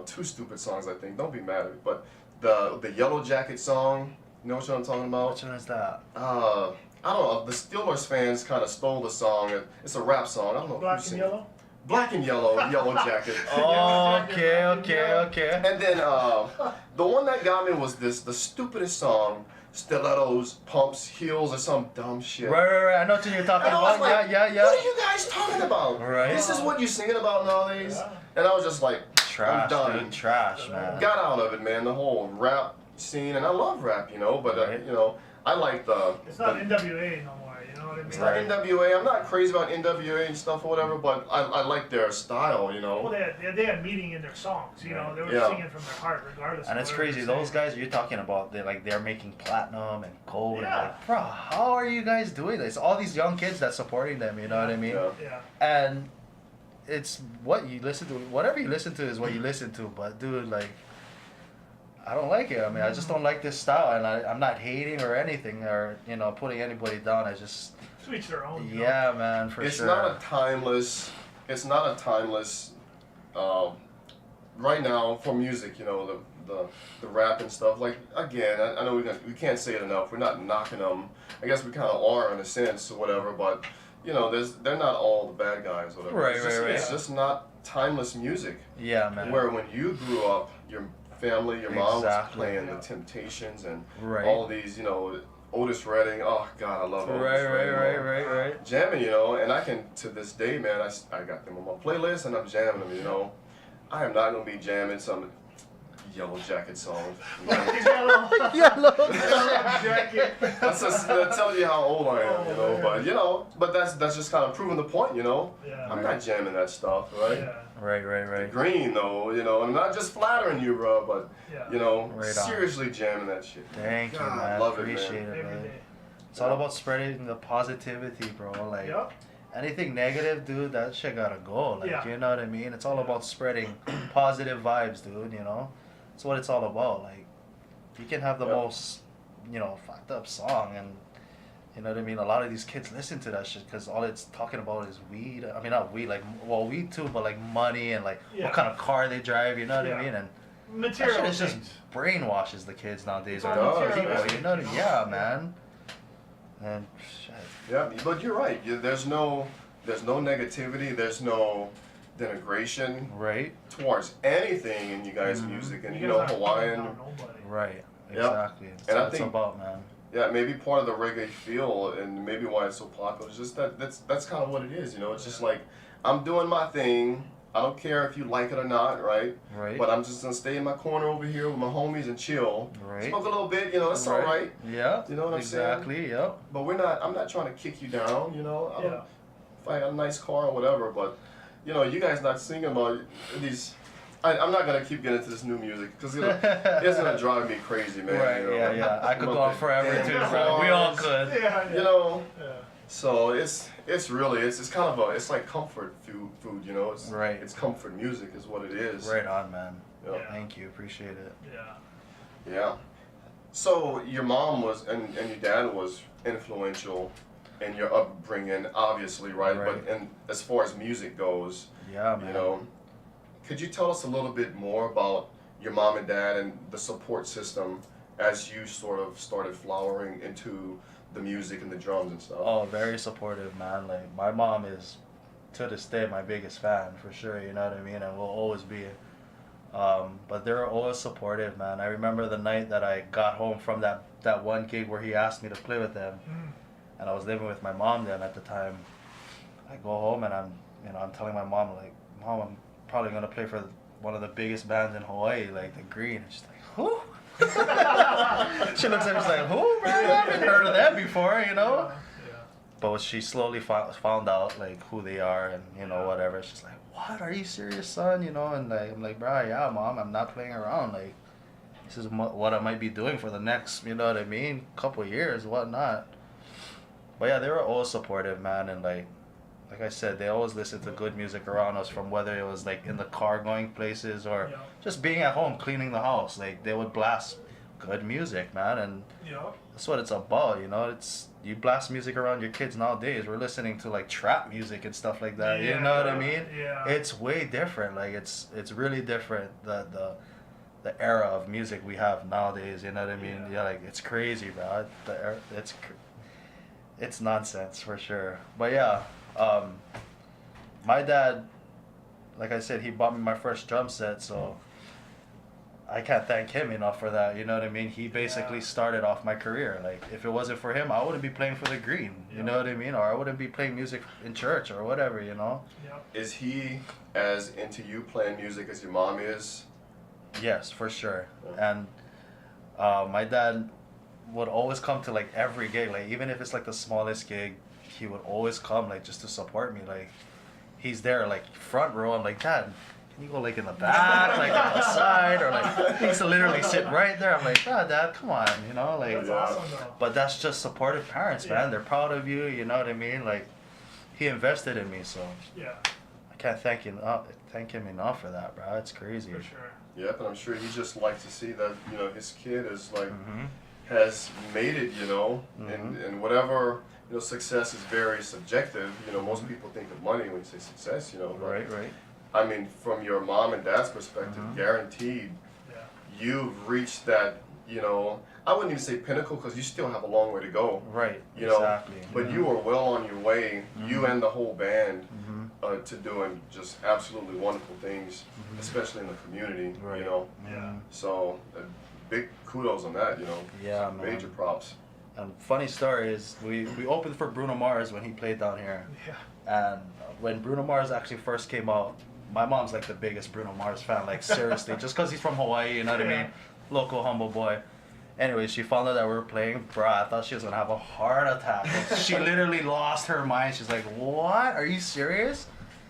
2 stupid songs, I think. Don't be mad at me, but the Yellow Jacket song. You know what I'm talking about? Which one is that? I don't know. The Steelers fans kind of stole the song. It's a rap song. I don't know. Black who and sang yellow. it. Black and Yellow, Yellow Jacket. Okay. And then the one that got me was the stupidest song, Stilettos, Pumps, Heels, or some dumb shit. Right. I know what you're talking And I was about. like, Yeah. What are you guys talking about? Right. This is what you're singing about nowadays? Yeah. And I was just like, Trash, I'm done. dude. Trash, man. Got out of it, man. The whole rap scene, and I love rap, you know, but you know, I like the. It's not NWA no more. You know what I mean? It's not NWA. I'm not crazy about NWA and stuff or whatever, but I like their style, you know. Well, they had meaning in their songs. You know, they were singing from their heart, regardless. And of it's whatever crazy. they're Those saying. guys you're talking about, they're making platinum and gold. And Yeah. like, bro, how are you guys doing this? All these young kids that's supporting them. You know what I mean? Yeah. Yeah. And it's what you listen to. Whatever you listen to is what you listen to. But dude, like, I don't like it. I mean, I just don't like this style, and I'm not hating or anything or putting anybody down. I just To each their own. yeah, man, for It's sure. not a timeless. It's not a timeless. Right now for music, the rap and stuff. Like again, I know we can't say it enough. We're not knocking them. I guess we kind of are in a sense or whatever. But they're not all the bad guys or whatever. Right, It's just not timeless music. Yeah, man. Where when you grew up, your family, your mom was Exactly. playing the Temptations and Right. all of these, Otis Redding. Oh God, I love Otis Redding. Right. Jamming, and I can to this day, man. I got them on my playlist and I'm jamming them. I am not gonna be jamming some Yellow Jacket song. Yellow. Yellow. Jacket. That tells you how old I am, but that's just kind of proving the point, Yeah. I'm not jamming that stuff, right? Yeah. Right. Green though, I'm not just flattering you, bro, but Yeah. Right on. seriously jamming that shit. Thank you, God, man. love it, Appreciate man. it, Every man. day. It's all about spreading the positivity, bro. Like Yep. anything negative, dude, that shit gotta go. Like, Yeah. you know what I mean? It's all about spreading positive vibes, dude. That's what it's all about. Like, you can have the Yeah. most, fucked up song, and you know what I mean. A lot of these kids listen to that shit because all it's talking about is weed. I mean, not weed, like weed too, but like money and like Yeah. what kind of car they drive. You know what I Yeah. mean? And Material that shit is just things. brainwashes the kids nowadays. It's Or all the material. people, you know what I mean? Yeah, man. And shit. Yeah, but you're right. There's no negativity. There's no denigration Right. towards anything in you guys' music, and You guys aren't putting Hawaiian. down nobody. Right. Yeah. Exactly. That's And I what it's think- about, man. Yeah, maybe part of the reggae feel and maybe why it's so popular is just that's kind of what it is. It's just like I'm doing my thing. I don't care if you like it or not, right? Right. But I'm just gonna stay in my corner over here with my homies and chill. Right. Smoke a little bit, it's all right. Yeah. You know what I'm saying? Exactly. Yep. But I'm not trying to kick you down, I don't, Yeah. if I got a nice car or whatever, but you guys not singing about these. I'm not gonna keep getting into this new music because it's gonna drive me crazy, man. Right. Yeah. I could go on forever Damn too, bro. We all could. Yeah. Yeah. Yeah. So it's really it's kind of it's like comfort food. It's Right. It's comfort music is what it is. Right on, man. Yeah. Yeah. Thank you. Appreciate it. Yeah. Yeah. So your mom was and your dad was influential in your upbringing, obviously, right? Right. But as far as music goes, Yeah, man. could you tell us a little bit more about your mom and dad and the support system as you sort of started flowering into the music and the drums and stuff? Oh, very supportive, man. Like my mom is, to this day, my biggest fan for sure. You know what I mean, and will always be. But they're always supportive, man. I remember the night that I got home from that one gig where he asked me to play with them, and I was living with my mom then at the time. I go home and I'm telling my mom like, Mom, I'm probably gonna play for one of the biggest bands in Hawaii, like the Green. And she's like, who? She looks at me, she's like, who, man? I haven't heard of that before, Yeah. But she slowly found out like who they are and whatever. She's like, "What? Are you serious, son?" And like I'm like, "Bro, yeah, Mom, I'm not playing around. Like, this is what I might be doing for the next, couple years, whatnot." But yeah, they were always supportive, man, and like I said, they always listened to good music around us, from whether it was like in the car going places or Yeah. just being at home cleaning the house. Like they would blast good music, man, and Yeah. that's what it's about, It's you blast music around your kids nowadays. We're listening to like trap music and stuff like that. You know what I mean? Yeah. It's way different. Like it's really different. The era of music we have nowadays. You know what I mean? Yeah. Yeah, like it's crazy, bro. It's nonsense for sure. But yeah, my dad, like I said, he bought me my first drum set, so I can't thank him enough for that. You know what I mean? He basically Yeah. started off my career. Like if it wasn't for him, I wouldn't be playing for the Green. You Yeah. know what I mean? Or I wouldn't be playing music in church or whatever. Yeah. Is he as into you playing music as your mom is? Yes, for sure. And my dad would always come to like every gig. Like even if it's like the smallest gig, he would always come like just to support me. Like he's there like front row. I'm like, Dad, can you go like in the back, like on the side, or like he used to literally sit right there. I'm like, oh, Dad, come on, like. That's awesome though. But that's just supportive parents, man. Yeah. They're proud of you. You know what I mean? Like he invested in me, so Yeah. I can't thank him enough for that, bro. It's crazy. For sure. Yep, and I'm sure he just likes to see that, you know, his kid is like, Mm-hmm. has made it, you know, Mhm. and whatever, you know, success is very subjective. You know, most people think of money when you say success, you know. But, Right. I mean, from your mom and dad's perspective, Mhm. guaranteed, Yeah. you've reached that, you know, I wouldn't even say pinnacle because you still have a long way to go. Right. You know, Exactly. but you are well on your way, you Mhm. and the whole band, Mm-hmm. to doing just absolutely wonderful things, Mhm. especially in the community, Right. you know. Yeah. So, big kudos on that, you know. Yeah, man. Major props. And funny story is we opened for Bruno Mars when he played down here. Yeah. And when Bruno Mars actually first came out, my mom's like the biggest Bruno Mars fan, like seriously, just because he's from Hawaii, you know what I mean? Local humble boy. Anyway, she found out that we were playing, bruh, I thought she was gonna have a heart attack. Like, she literally lost her mind. She's like, what? Are you serious?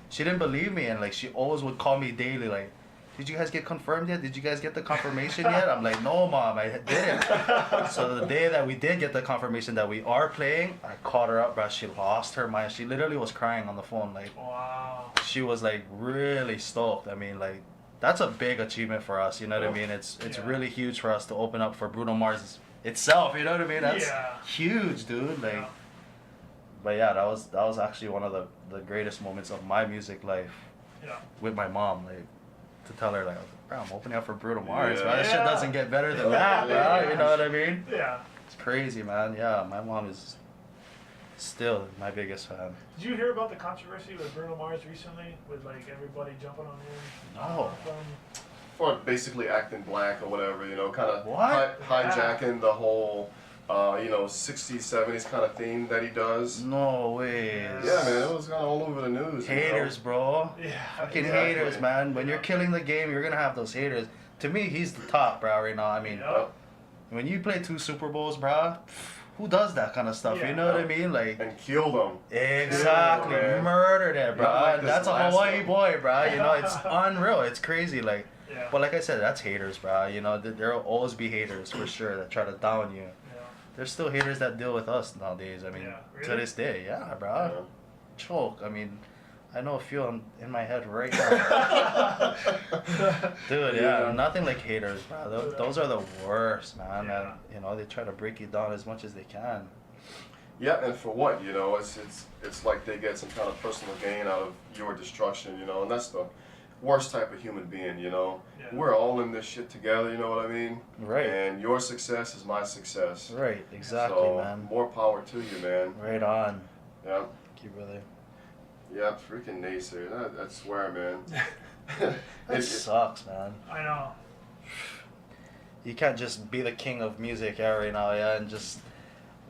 She didn't believe me, and like she always would call me daily, like, did you guys get confirmed yet? Did you guys get the confirmation yet? I'm like, no, mom, I didn't. So the day that we did get the confirmation that we are playing, I called her up, bruh. She lost her mind. She literally was crying on the phone, like, Wow. she was like really stoked. I mean, like, that's a big achievement for us. You know what I mean? It's Yeah. really huge for us to open up for Bruno Mars itself. You know what I mean? That's Yeah. huge, dude. Like, Yeah. but yeah, that was actually one of the greatest moments of my music life Yeah. with my mom. Like, to tell her like, bro, I'm opening up for Bruno Mars. Yeah. Bro. That shit Yeah. doesn't get better than that, bro. Yeah. You know what I mean? Yeah. It's crazy, man. Yeah, my mom is still my biggest fan. Did you hear about the controversy with Bruno Mars recently, with like everybody jumping on him? No. For basically acting black or whatever, you know, kind of What? hijacking the whole, you know, 60s, 70s kind of theme that he does. No way. Yeah, man, it was kind of all over the news. you know. Haters, bro. Yeah. Fucking Exactly. haters, man. When you're killing the game, you're gonna have those haters. To me, he's the top, bro, right now. I mean, Yeah. when you play 2 Super Bowls, bro, who does that kind of stuff? Yeah. You know what I mean? Like, And killed him. exactly. Yeah, man. Murdered it, bro. Not like And this that's a last Hawaii one. boy, bro. You know, it's unreal. It's crazy. Like, Yeah. but like I said, that's haters, bro. You know, there'll always be haters for sure that try to down you. Yeah. There's still haters that deal with us nowadays. I mean, Yeah, to really? this day, yeah, bro. Yeah. Choke. I mean, I know a few in my head right now. Dude, yeah, Yeah. nothing like haters, bro. Those are the worst, man. Yeah. And, you know, they try to break you down as much as they can. Yeah, and for what, you know, it's like they get some kind of personal gain out of your destruction, you know, and that's the worst type of human being, you know. Yeah. We're all in this shit together, you know what I mean? Right. And your success is my success. Right, exactly, so, man. more power to you, man. Right on. Yeah. Thank you, brother. Yeah, freaking naysayer. I swear, man. That sucks, man. I know. You can't just be the king of music, yeah, right now, yeah, and just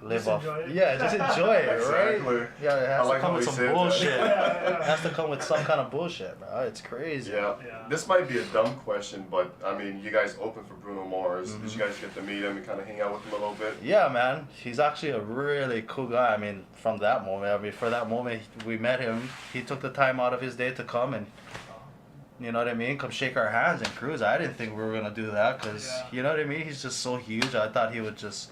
live Just off. enjoy it. Yeah, just enjoy it, right? Exactly. Yeah, it I has like to come how with he some said that. bullshit. Yeah. It has to come with some kind of bullshit, bro. It's crazy. Yeah. Yeah. This might be a dumb question, but I mean, you guys open for Bruno Mars. Mhm. Did you guys get to meet him and kind of hang out with him a little bit? Yeah, man. He's actually a really cool guy. I mean, from that moment, for that moment we met him, he took the time out of his day to come and, you know what I mean, come shake our hands and cruise. I didn't think we were going to do that because, Yeah. you know what I mean, he's just so huge. I thought he would just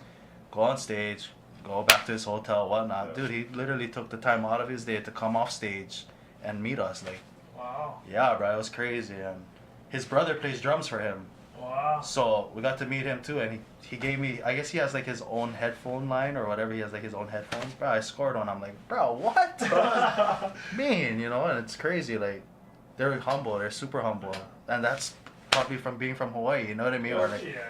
go on stage, go back to his hotel, whatnot. Yeah. Dude, he literally took the time out of his day to come off stage and meet us. Like, Wow. yeah, bro, it was crazy. And his brother plays drums for him. Wow. So we got to meet him too, and he gave me, I guess he has like his own headphone line or whatever. He has like his own headphones. Bro, I scored one. I'm like, bro, what? Man, you know, and it's crazy. Like, they're humble. They're super humble, and that's probably from being from Hawaii. You know what I mean? Or like Yeah.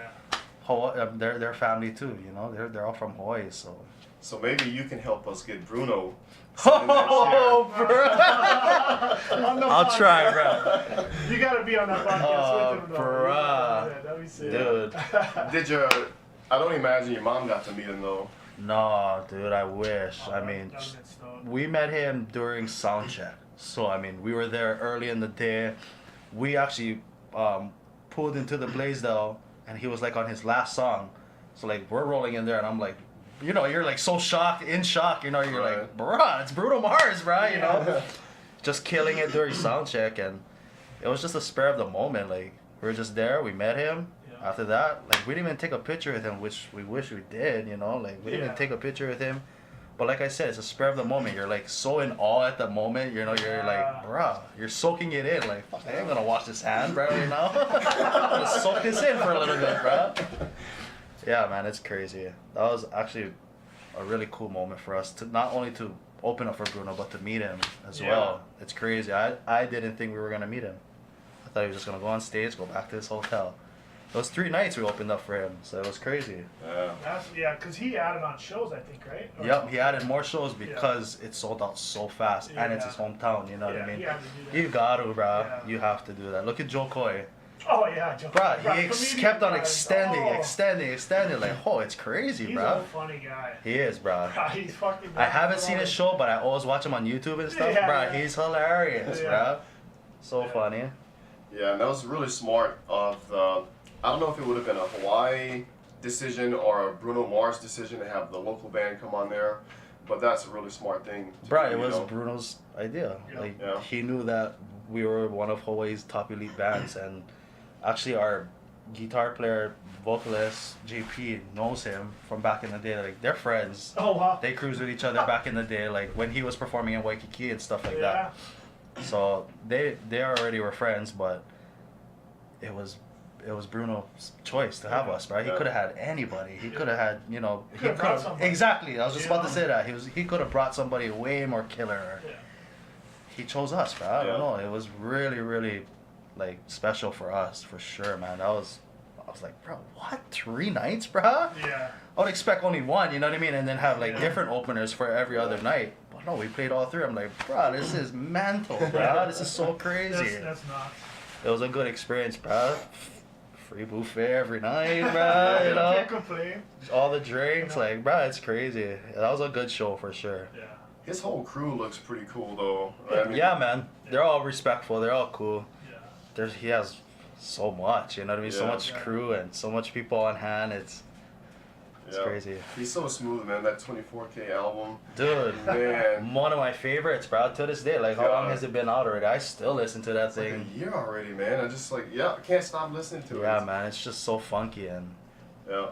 Hawaii, their family too. You know, they're all from Hawaii. So. So maybe you can help us get Bruno. something next Oh, bro! On the I'll podcast. try, bro. You gotta be on that podcast Oh, with him, though. bruh. Yeah, that'd be sick. Dude. Did your? I don't imagine your mom got to meet him though. No, dude, I wish. Oh, I mean, that was good stuff. we met him during sound check. So, I mean, we were there early in the day. We actually pulled into the Blaisdell, and he was like on his last song. So, like, we're rolling in there, and I'm like, you know, you're like so shocked, in shock, you know, you're Right. like, bruh, it's Bruno Mars, bruh, you know? Yeah. Just killing it during sound check, and it was just a spur of the moment. Like, we were just there, we met him. Yeah. After that, like, we didn't even take a picture with him, which we wish we did, you know? Like, we didn't Yeah. even take a picture with him. But like I said, it's a spur of the moment. You're like so in awe at the moment. You know, you're like, bruh, you're soaking it in. Like, fuck, I ain't gonna wash this hand, bro. You know, I'm gonna soak this in for a little bit, bro. Yeah, man, it's crazy. That was actually a really cool moment for us to not only to open up for Bruno, but to meet him as well. It's crazy. I didn't think we were gonna meet him. I thought he was just gonna go on stage, go back to his hotel. It was 3 nights we opened up for him, so it was crazy. Yeah, because he added on shows, I think, right? Yep, he added more shows because it sold out so fast, and it's his hometown. You know what I mean? He had to do that. You gotta, bro. You have to do that. Look at Joe Coy. Oh yeah, Joe. Bro, he comedian kept on guy. extending. Like, oh, it's He's crazy, a bro. funny guy. He is, bro. He's fucking. I haven't seen his show, but I always watch him on YouTube and stuff, Yeah, bro. yeah. He's hilarious, bro. So funny. Yeah, and that was really smart of the, I don't know if it would have been a Hawaii decision or a Bruno Mars decision to have the local band come on there, but that's a really smart thing. Bro, do, it was you know? Bruno's idea. Yeah. Like, Yeah. he knew that we were one of Hawaii's top elite bands, and actually our guitar player, vocalist, JP, knows him from back in the day. Like, they're friends. Oh wow. They cruised with each other back in the day, like when he was performing in Waikiki and stuff like that. So they already were friends, but it was Bruno's choice to have us, right? He could have had anybody. He could have had, you know, he Could've brought could somebody. exactly. I was just You about to know? say that he could have brought somebody way more killer. Yeah. He chose us, bro. I Yeah. don't know. It was really, really like special for us, for sure, man. I was like, bro, what? 3 nights, bro? Yeah. I would expect only one, you know what I mean, and then have like Yeah. different openers for every other night. But no, we played all 3. I'm like, bro, this is mental, bro. This is so crazy. That's not. It was a good experience, bro. Free buffet every night, bro. You know, Can't complain. all the drinks, like, bro, it's crazy. That was a good show for sure. Yeah. His whole crew looks pretty cool though. I mean, Yeah, man. They're all respectful. They're all cool. Yeah. He has so much, you know what I mean? So Yeah. much crew and so much people on hand. It's yeah. crazy. He's so smooth, man. That 24K album, Dude, man. one of my favorites, bro, to this day. Like, how long God. has it been out already? I still listen to that It's like thing. a year already, man. I just like, I can't stop listening to it. Yeah, man, it's just so funky and Yeah.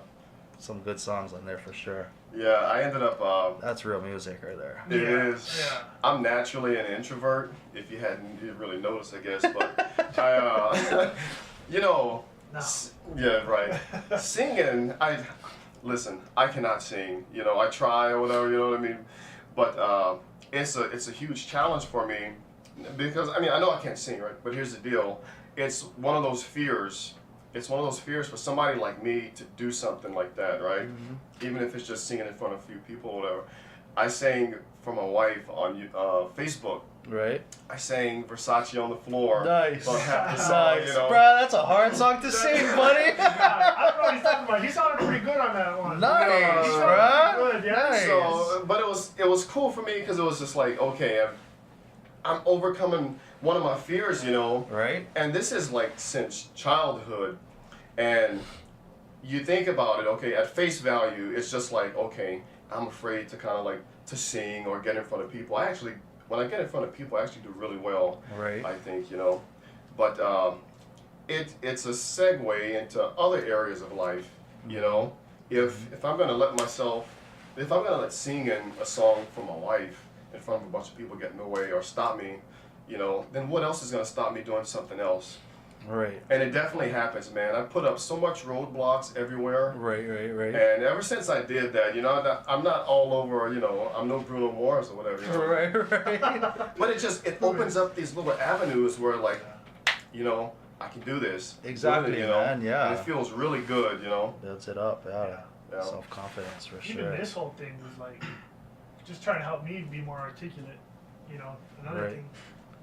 some good songs on there for sure. Yeah, I ended up. That's real music right there. It Yeah, is. yeah. I'm naturally an introvert. If you hadn't really noticed, I guess, but I, you know, No. yeah, right. Singing, listen. I cannot sing. You know, I try or whatever. You know what I mean? But it's a huge challenge for me because I mean I know I can't sing, right? But here's the deal. It's one of those fears. It's one of those fears for somebody like me to do something like that, right? Even if it's just singing in front of a few people or whatever. I sang for my wife on Facebook. Right? I sang Versace on the floor. Nice. For half the song, Nice. you know. Bruh, that's a hard song to sing, buddy. I don't know what he's talking about. He sounded pretty good on that one. Nice, He sounded bruh. pretty good, yeah. Nice. So, but it was cool for me because it was just like, okay, I'm overcoming one of my fears, you know. Right? And this is like since childhood, and you think about it, okay, at face value, it's just like, okay, I'm afraid to kind of like to sing or get in front of people. When I get in front of people, I actually do really well. Right. I think, you know, but it's a segue into other areas of life, you know. If I'm gonna let singing a song for my wife in front of a bunch of people get in the way or stop me, you know, then what else is gonna stop me doing something else? Right. And it definitely happens, man. I put up so much roadblocks everywhere. Right. And ever since I did that, you know, I'm not all over, you know, I'm no Bruno Mars or whatever. You know? Right. But it opens up these little avenues where, like, you know, I can do this. Exactly, you know? man, yeah. And it feels really good, you know. Builds it up, yeah. Yeah. Self-confidence for Even sure. this whole thing was like just trying to help me be more articulate. You know, another Right. thing,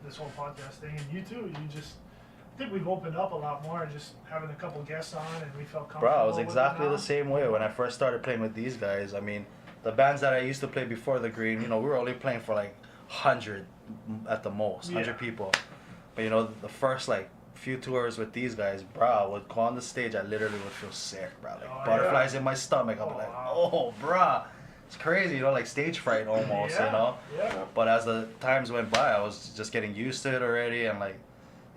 this whole podcast thing, and you too. I think we've opened up a lot more, just having a couple guests on, and we felt comfortable. Bro, I was with it exactly now. the same way when I first started playing with these guys. I mean, the bands that I used to play before the Green, you know, we were only playing for like 100 at the most, 100 Yeah. people. But you know, the first like few tours with these guys, bro, I would go on the stage, I literally would feel sick, bro. Like Oh, butterflies in my stomach. I'd be Oh, like, wow. oh, bro. It's crazy, you know, like stage fright almost, Yeah, you know? yeah. But as the times went by, I was just getting used to it already, and like,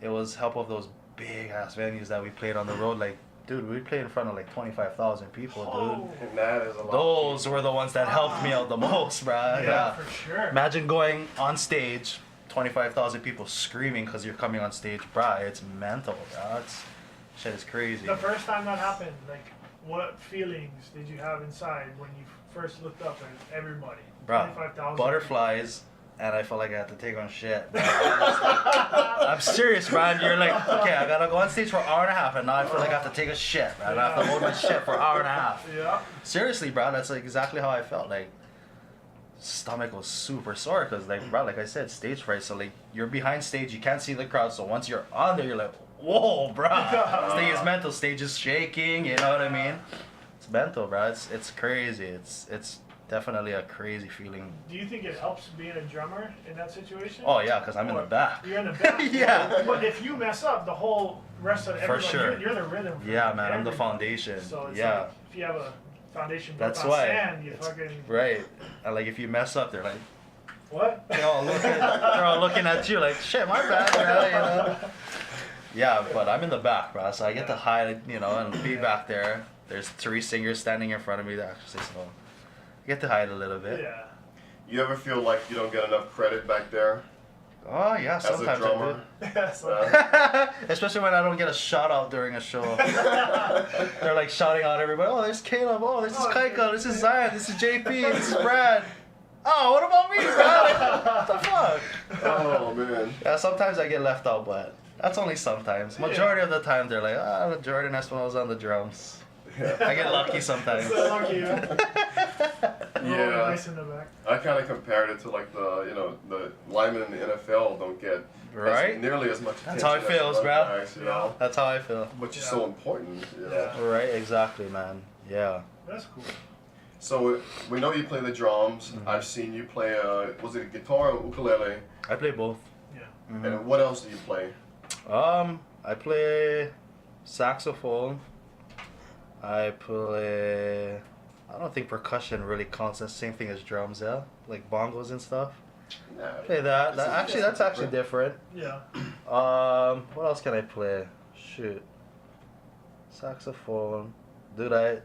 it was help of those big ass venues that we played on the road, like dude, we played in front of like 25,000 people, Oh. dude. And that is a lot. Those were the ones that helped me out the most, bruh. Yeah, for sure. Imagine going on stage, 25,000 people screaming because you're coming on stage, bruh. It's mental, bruh. Shit is crazy. The first time that happened, like, what feelings did you have inside when you first looked up at everybody? Bruh, 25,000. butterflies, and I felt like I had to take on shit. I'm serious, man. You're like, okay, I gotta go on stage for an hour and a half, and now I feel like I have to take a shit, man. I have to hold my shit for an hour and a half. Yeah. Seriously, bro, that's like exactly how I felt. Like, stomach was super sore because, like, bro, like I said, stage fright. So, like, you're behind stage, you can't see the crowd. So once you're on there, you're like, whoa, bro. This thing is mental. Stage is shaking. You know what I mean? It's mental, bro. It's crazy. It's definitely a crazy feeling. Do you think it helps being a drummer in that situation? Oh yeah, because I'm in the back. You're in the back. Yeah. But if you mess up, the whole rest of everybody, sure. you're the rhythm. For Yeah, man, I'm the everybody. foundation. So it's Yeah. like, if you have a foundation built That's on why. sand, you It's- fucking Right. And like if you mess up, they're like, what? they're all looking at you like, shit, my bad, bro, you know? Yeah, but I'm in the back, bro, so I get to hide, you know, and be back there. There's 3 singers standing in front of me that actually, so I get to hide a little bit. Yeah. You ever feel like you don't get enough credit back there Oh yeah, as a sometimes drummer? So, I do. Especially when I don't get a shout out during a show. They're like shouting out everybody. Oh, there's Caleb. Oh, this is Kaika. This is Zion. This is JP. This is Brad. Oh, what about me, Brad? What the fuck? Oh man. Yeah, sometimes I get left out, but that's only sometimes. Majority of the time, they're like, Jordan Espinoza on the drums. I get lucky sometimes. so lucky, yeah. Yeah. Nice in the back. I kind of compared it to like the linemen in the NFL don't get Right? nearly as much That's attention how it as feels, the bro. running backs, you know? That's how I feel. Which is Yeah. so important, you know? Yeah. Right, exactly, man. Yeah. That's cool. So we know you play the drums. Mhm. I've seen you play. Was it guitar or ukulele? I play both. Yeah. Mhm. And what else do you play? I play saxophone. I play. I don't think percussion really counts as the same thing as drums, yeah? Like bongos and stuff. Nah, Play that. That's actually different. Yeah. What else can I play? Shoot. Saxophone. Dude, I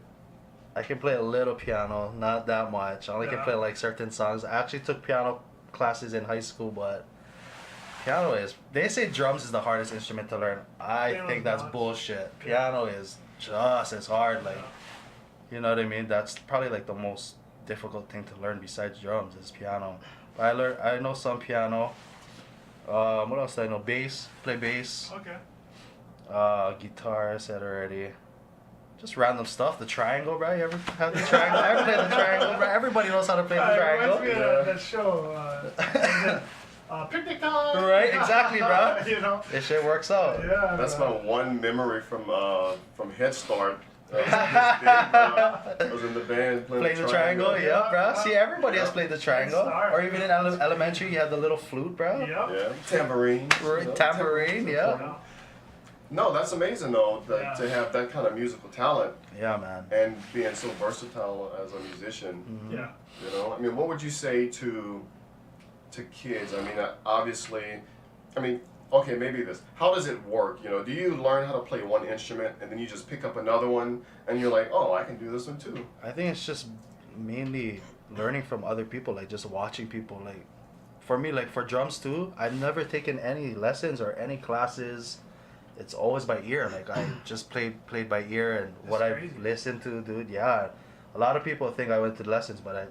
can play a little piano, not that much. I only can Yeah. play like certain songs. I actually took piano classes in high school, but piano is. They say drums is the hardest instrument to learn. I Piano's think that's not. bullshit. Piano is just as hard. Like, you know what I mean? That's probably like the most difficult thing to learn besides drums is piano. I know some piano. What else do I know? Bass. Play bass. Okay. Guitar, I said already. Just random stuff. The triangle, bro. You ever have the triangle? I ever play the triangle, bro? Everybody knows how to play the It reminds me triangle. of that show. Picnic time. Right, exactly, bro. You know. This shit works out. Yeah. That's my one memory from Head Start. I was in the band Playing the triangle, yeah, bro. See, everybody has played the triangle. Start. Or even in elementary, you had the little flute, bro. Yep. Yeah, tambourine. Right, tambourine, yeah. Yeah. No, that's amazing though, Yeah. to have that kind of musical talent Yeah, man. and being so versatile as a musician. Mhm. Yeah. You know, I mean, what would you say to kids? I mean, obviously, I mean, okay, maybe this. How does it work? You know, do you learn how to play one instrument and then you just pick up another one and you're like, oh, I can do this one too? I think it's just mainly learning from other people, like just watching people. Like, for me, like for drums too, I've never taken any lessons or any classes. It's always by ear. Like I just played by ear and what I crazy. listened to, dude. Yeah, a lot of people think I went to lessons, but I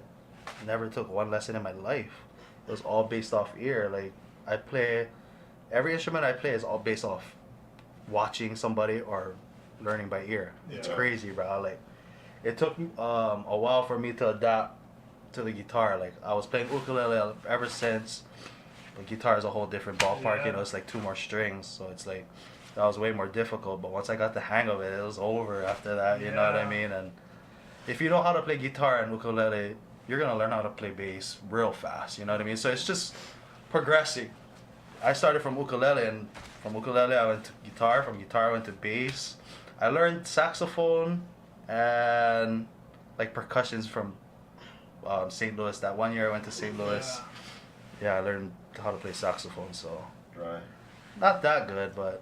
never took one lesson in my life. It was all based off ear. Like I play, every instrument I play is all based off watching somebody or learning by ear. It's Yeah. crazy, bro. Like it took a while for me to adapt to the guitar. Like I was playing ukulele ever since. But guitar is a whole different ballpark. You Yeah. know, it's like 2 more strings, so it's like that was way more difficult. But once I got the hang of it, it was over after that. You know what I Yeah. mean? And if you know how to play guitar and ukulele, you're gonna learn how to play bass real fast. You know what I mean? So it's just progressing. I started from ukulele, and from ukulele I went to guitar. From guitar I went to bass. I learned saxophone and like percussions from St. Louis. That one year I went to St. Louis. Yeah, I learned how to play saxophone. So Right. not that good, but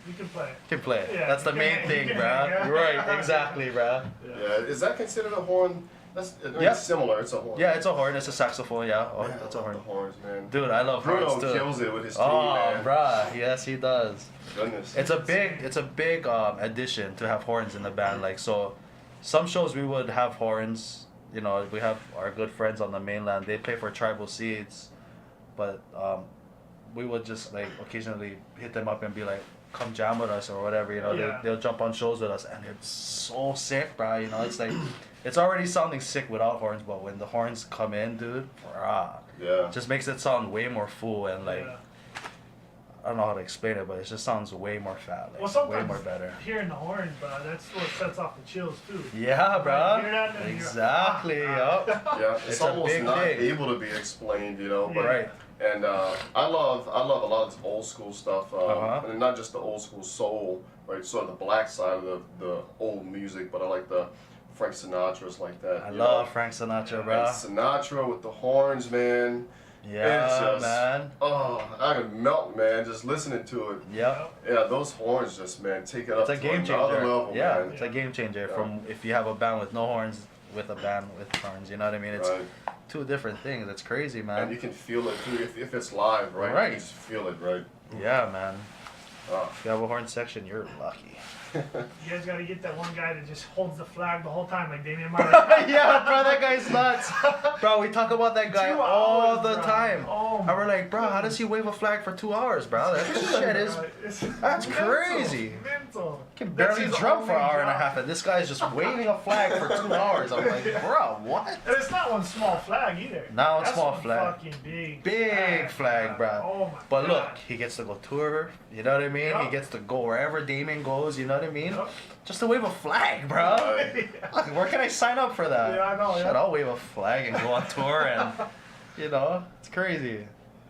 You can play. Can play. Yeah, That's the you main can- thing, you bro. can- yeah. Right, exactly, bro. Yeah, is that considered a horn? That's Yeah. similar. It's a horn. Yeah, it's a horn. It's a saxophone. Yeah, oh, Man, it's I a love horn. the horns, man. Dude, I love Bruno horns too. kills it with his team, Oh, man. bruh. Yes, he does. Goodness. It's a big addition to have horns in the band. Like, so, some shows we would have horns. You know, we have our good friends on the mainland. They play for Tribal Seeds, but we would just like occasionally hit them up and be like, "Come jam with us" or whatever. You know, Yeah. they'll jump on shows with us, and it's so sick, bro. You know, it's like, it's already sounding sick without horns, but when the horns come in, dude, Yeah. just makes it sound way more full and like. Yeah. I don't know how to explain it, but it just sounds way more fat, like, Well, sometimes way more better. hearing the horns, bro, that's what sets off the chills too. Yeah, bro. You hear that and you're- Exactly. Yup. Yeah, it's It's a almost big not thing. able to be explained, you know. But, Right. And I love a lot of this old school stuff, Uh-huh. and not just the old school soul, right? Sort of the black side of the old music, but I like the Frank Sinatra's like that. I you love know? Frank Sinatra, And bro. Sinatra with the horns, man. Yeah, it's just, man. Oh, I can melt, man, just listening to it. Yep. Yeah, those horns just, man, take it It's up a to game another changer. level, Yeah, man. it's a game changer Yeah. from if you have a band with no horns with a band with horns. You know what I mean? It's Right. two different things. It's crazy, And man. you can feel it too if it's live, right? Right. You just feel it, right? Yeah, man. Ah. If you have a horn section, you're lucky. You guys gotta get that one guy that just holds the flag the whole time, like Damian Marley. Yeah, bro, that guy's nuts. Bro, we talk about that guy 2 all hours, the bro. time. Oh And my we're like, bro, how does he wave a flag for 2 hours, bro? That shit is that's crazy. Mental. can That's barely his drum for an only hour and a job. half, and this guy's just waving a flag for 2 hours. I'm like, bro, what? And it's not one small flag either. Not one That's small one flag. Fucking big. Big flag, bro. Oh my But God. look, he gets to go tour. You know what I mean? Yeah. He gets to go wherever Damien goes. You know what I mean? Yep. Just to wave a flag, bro. Like, where can I sign up for that? Yeah, I know, Shit, yeah. I'll wave a flag and go on tour, and you know, it's crazy.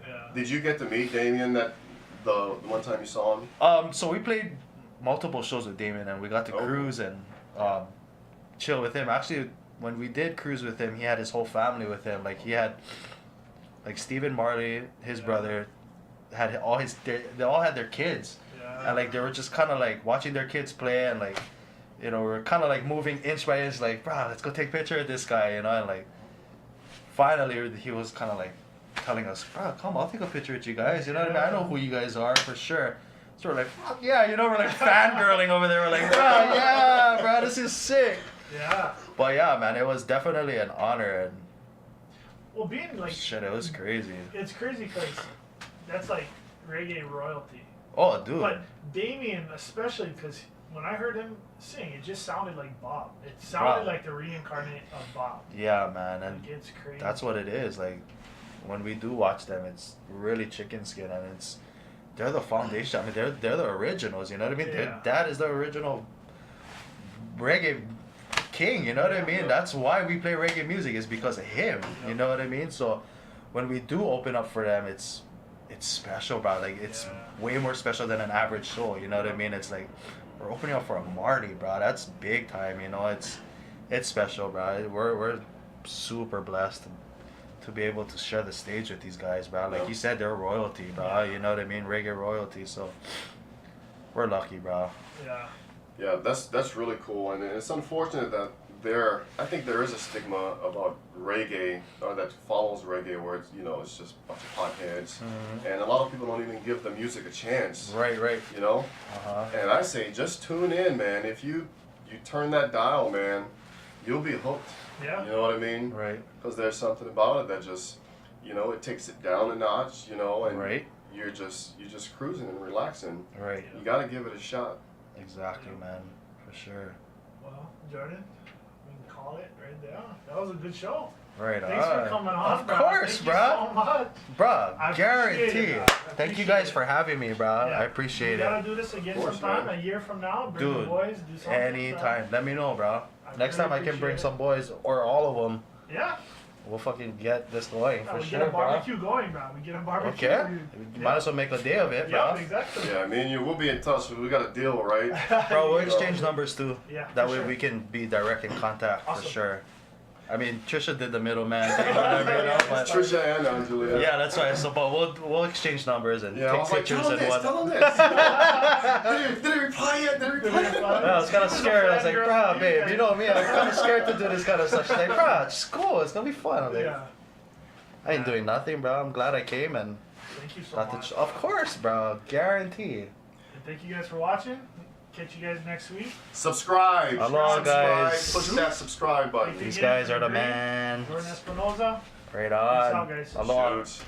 Yeah. Did you get to meet Damien the one time you saw him? So we played multiple shows with Damien, and we got to Oh. cruise and chill with him. Actually, when we did cruise with him, he had his whole family with him. Like he had, like Stephen Marley, his Yeah. brother, had all his. They all had their kids, Yeah. and like they were just kind of like watching their kids play, and like, you know, we're kind of like moving inch by inch, like, bro, let's go take a picture of this guy, you know, and like, finally he was kind of like telling us, bro, come, I'll take a picture with you guys, you know what I mean? I know who you guys are for sure. So we're like, fuck yeah, you know, we're like fangirling over there. We're like, bro, yeah, bro, this is sick. Yeah. But yeah, man, it was definitely an honor, and Well, being like, shit, it was crazy. it's crazy because that's like reggae royalty. Oh, dude. But Damien, especially because when I heard him sing, it just sounded like Bob. It sounded Wow. like the reincarnate of Bob. Yeah, man, and Like, it's crazy. that's what it is. Like, when we do watch them, it's really chicken skin, and they're the foundation. I mean, they're the originals. You know what I mean? Yeah. That is the original reggae king. You know what I mean? That's why we play reggae music, is because of him. You know what I mean? So when we do open up for them, it's special, bro. Like, it's Yeah. way more special than an average show. You know what I mean? It's like we're opening up for a Marty, bro. That's big time. You know, it's special, bro. We're super blessed to be able to share the stage with these guys, bro. Like Yeah. you said, they're royalty, bro. You know what I mean? Reggae royalty. So we're lucky, bro. Yeah. Yeah, that's really cool, and it's unfortunate that I think there is a stigma about reggae, or that follows reggae, where it's just a bunch of potheads, and a lot of people don't even give the music a chance. Right. You know, Uh-huh. and I say just tune in, man. If you turn that dial, man, you'll be hooked. Yeah. You know what I mean? Right. Because there's something about it that just, it takes it down a notch, and Right. you're just cruising and relaxing. Right. You got to give it a shot. Exactly, man. For sure. Well, Jordan, we can call it right there. That was a good show. Right. Thanks for coming on, Of bro. course, Thank bro. you so much. Bruh, I appreciate guarantee. it, bro. I Thank you appreciate guys it. for having me, bro. Yeah. I appreciate We gotta it. do this again Of course, sometime, man. a year from now. Bring the Dude, boys, do something. anytime. Let me know, bro. I Next really time I can bring appreciate some boys, or all of them. Yeah. We'll fucking get this going, Yeah, for we sure, get a bro. barbecue going, bro. We get a barbecue. Okay. Yeah. Might as well make a day of it, Yeah, bro. exactly. Yeah, me and you, we'll be in touch. We got a deal, right? Bro, we'll Yeah. exchange numbers too. Yeah, That for way sure. we can be direct in contact, for Awesome. sure. I mean, Trisha did the middleman thing, whatever, you know. But Trisha and Angelia. yeah, that's why. So, but we'll exchange numbers and Yeah, I take was like, pictures tell him and this, whatnot. tell him this. Did he reply yet? Did he reply yet? Yeah, I was kind of scared. I was like, Girl, bro, you babe, guys- you know me. I'm kind of scared to do this kind of stuff. She's like, bro, it's cool. It's gonna be fun. I'm like, Yeah. I ain't doing nothing, bro. I'm glad I came and Thank you so got much. the. Of course, bro. Guarantee. And thank you guys for watching. Catch you guys next week. Subscribe. Hello, subscribe. guys. Push that subscribe button. These guys are the man. Jordan Espinoza. Right Peace out, on. guys. Hello. Shoot.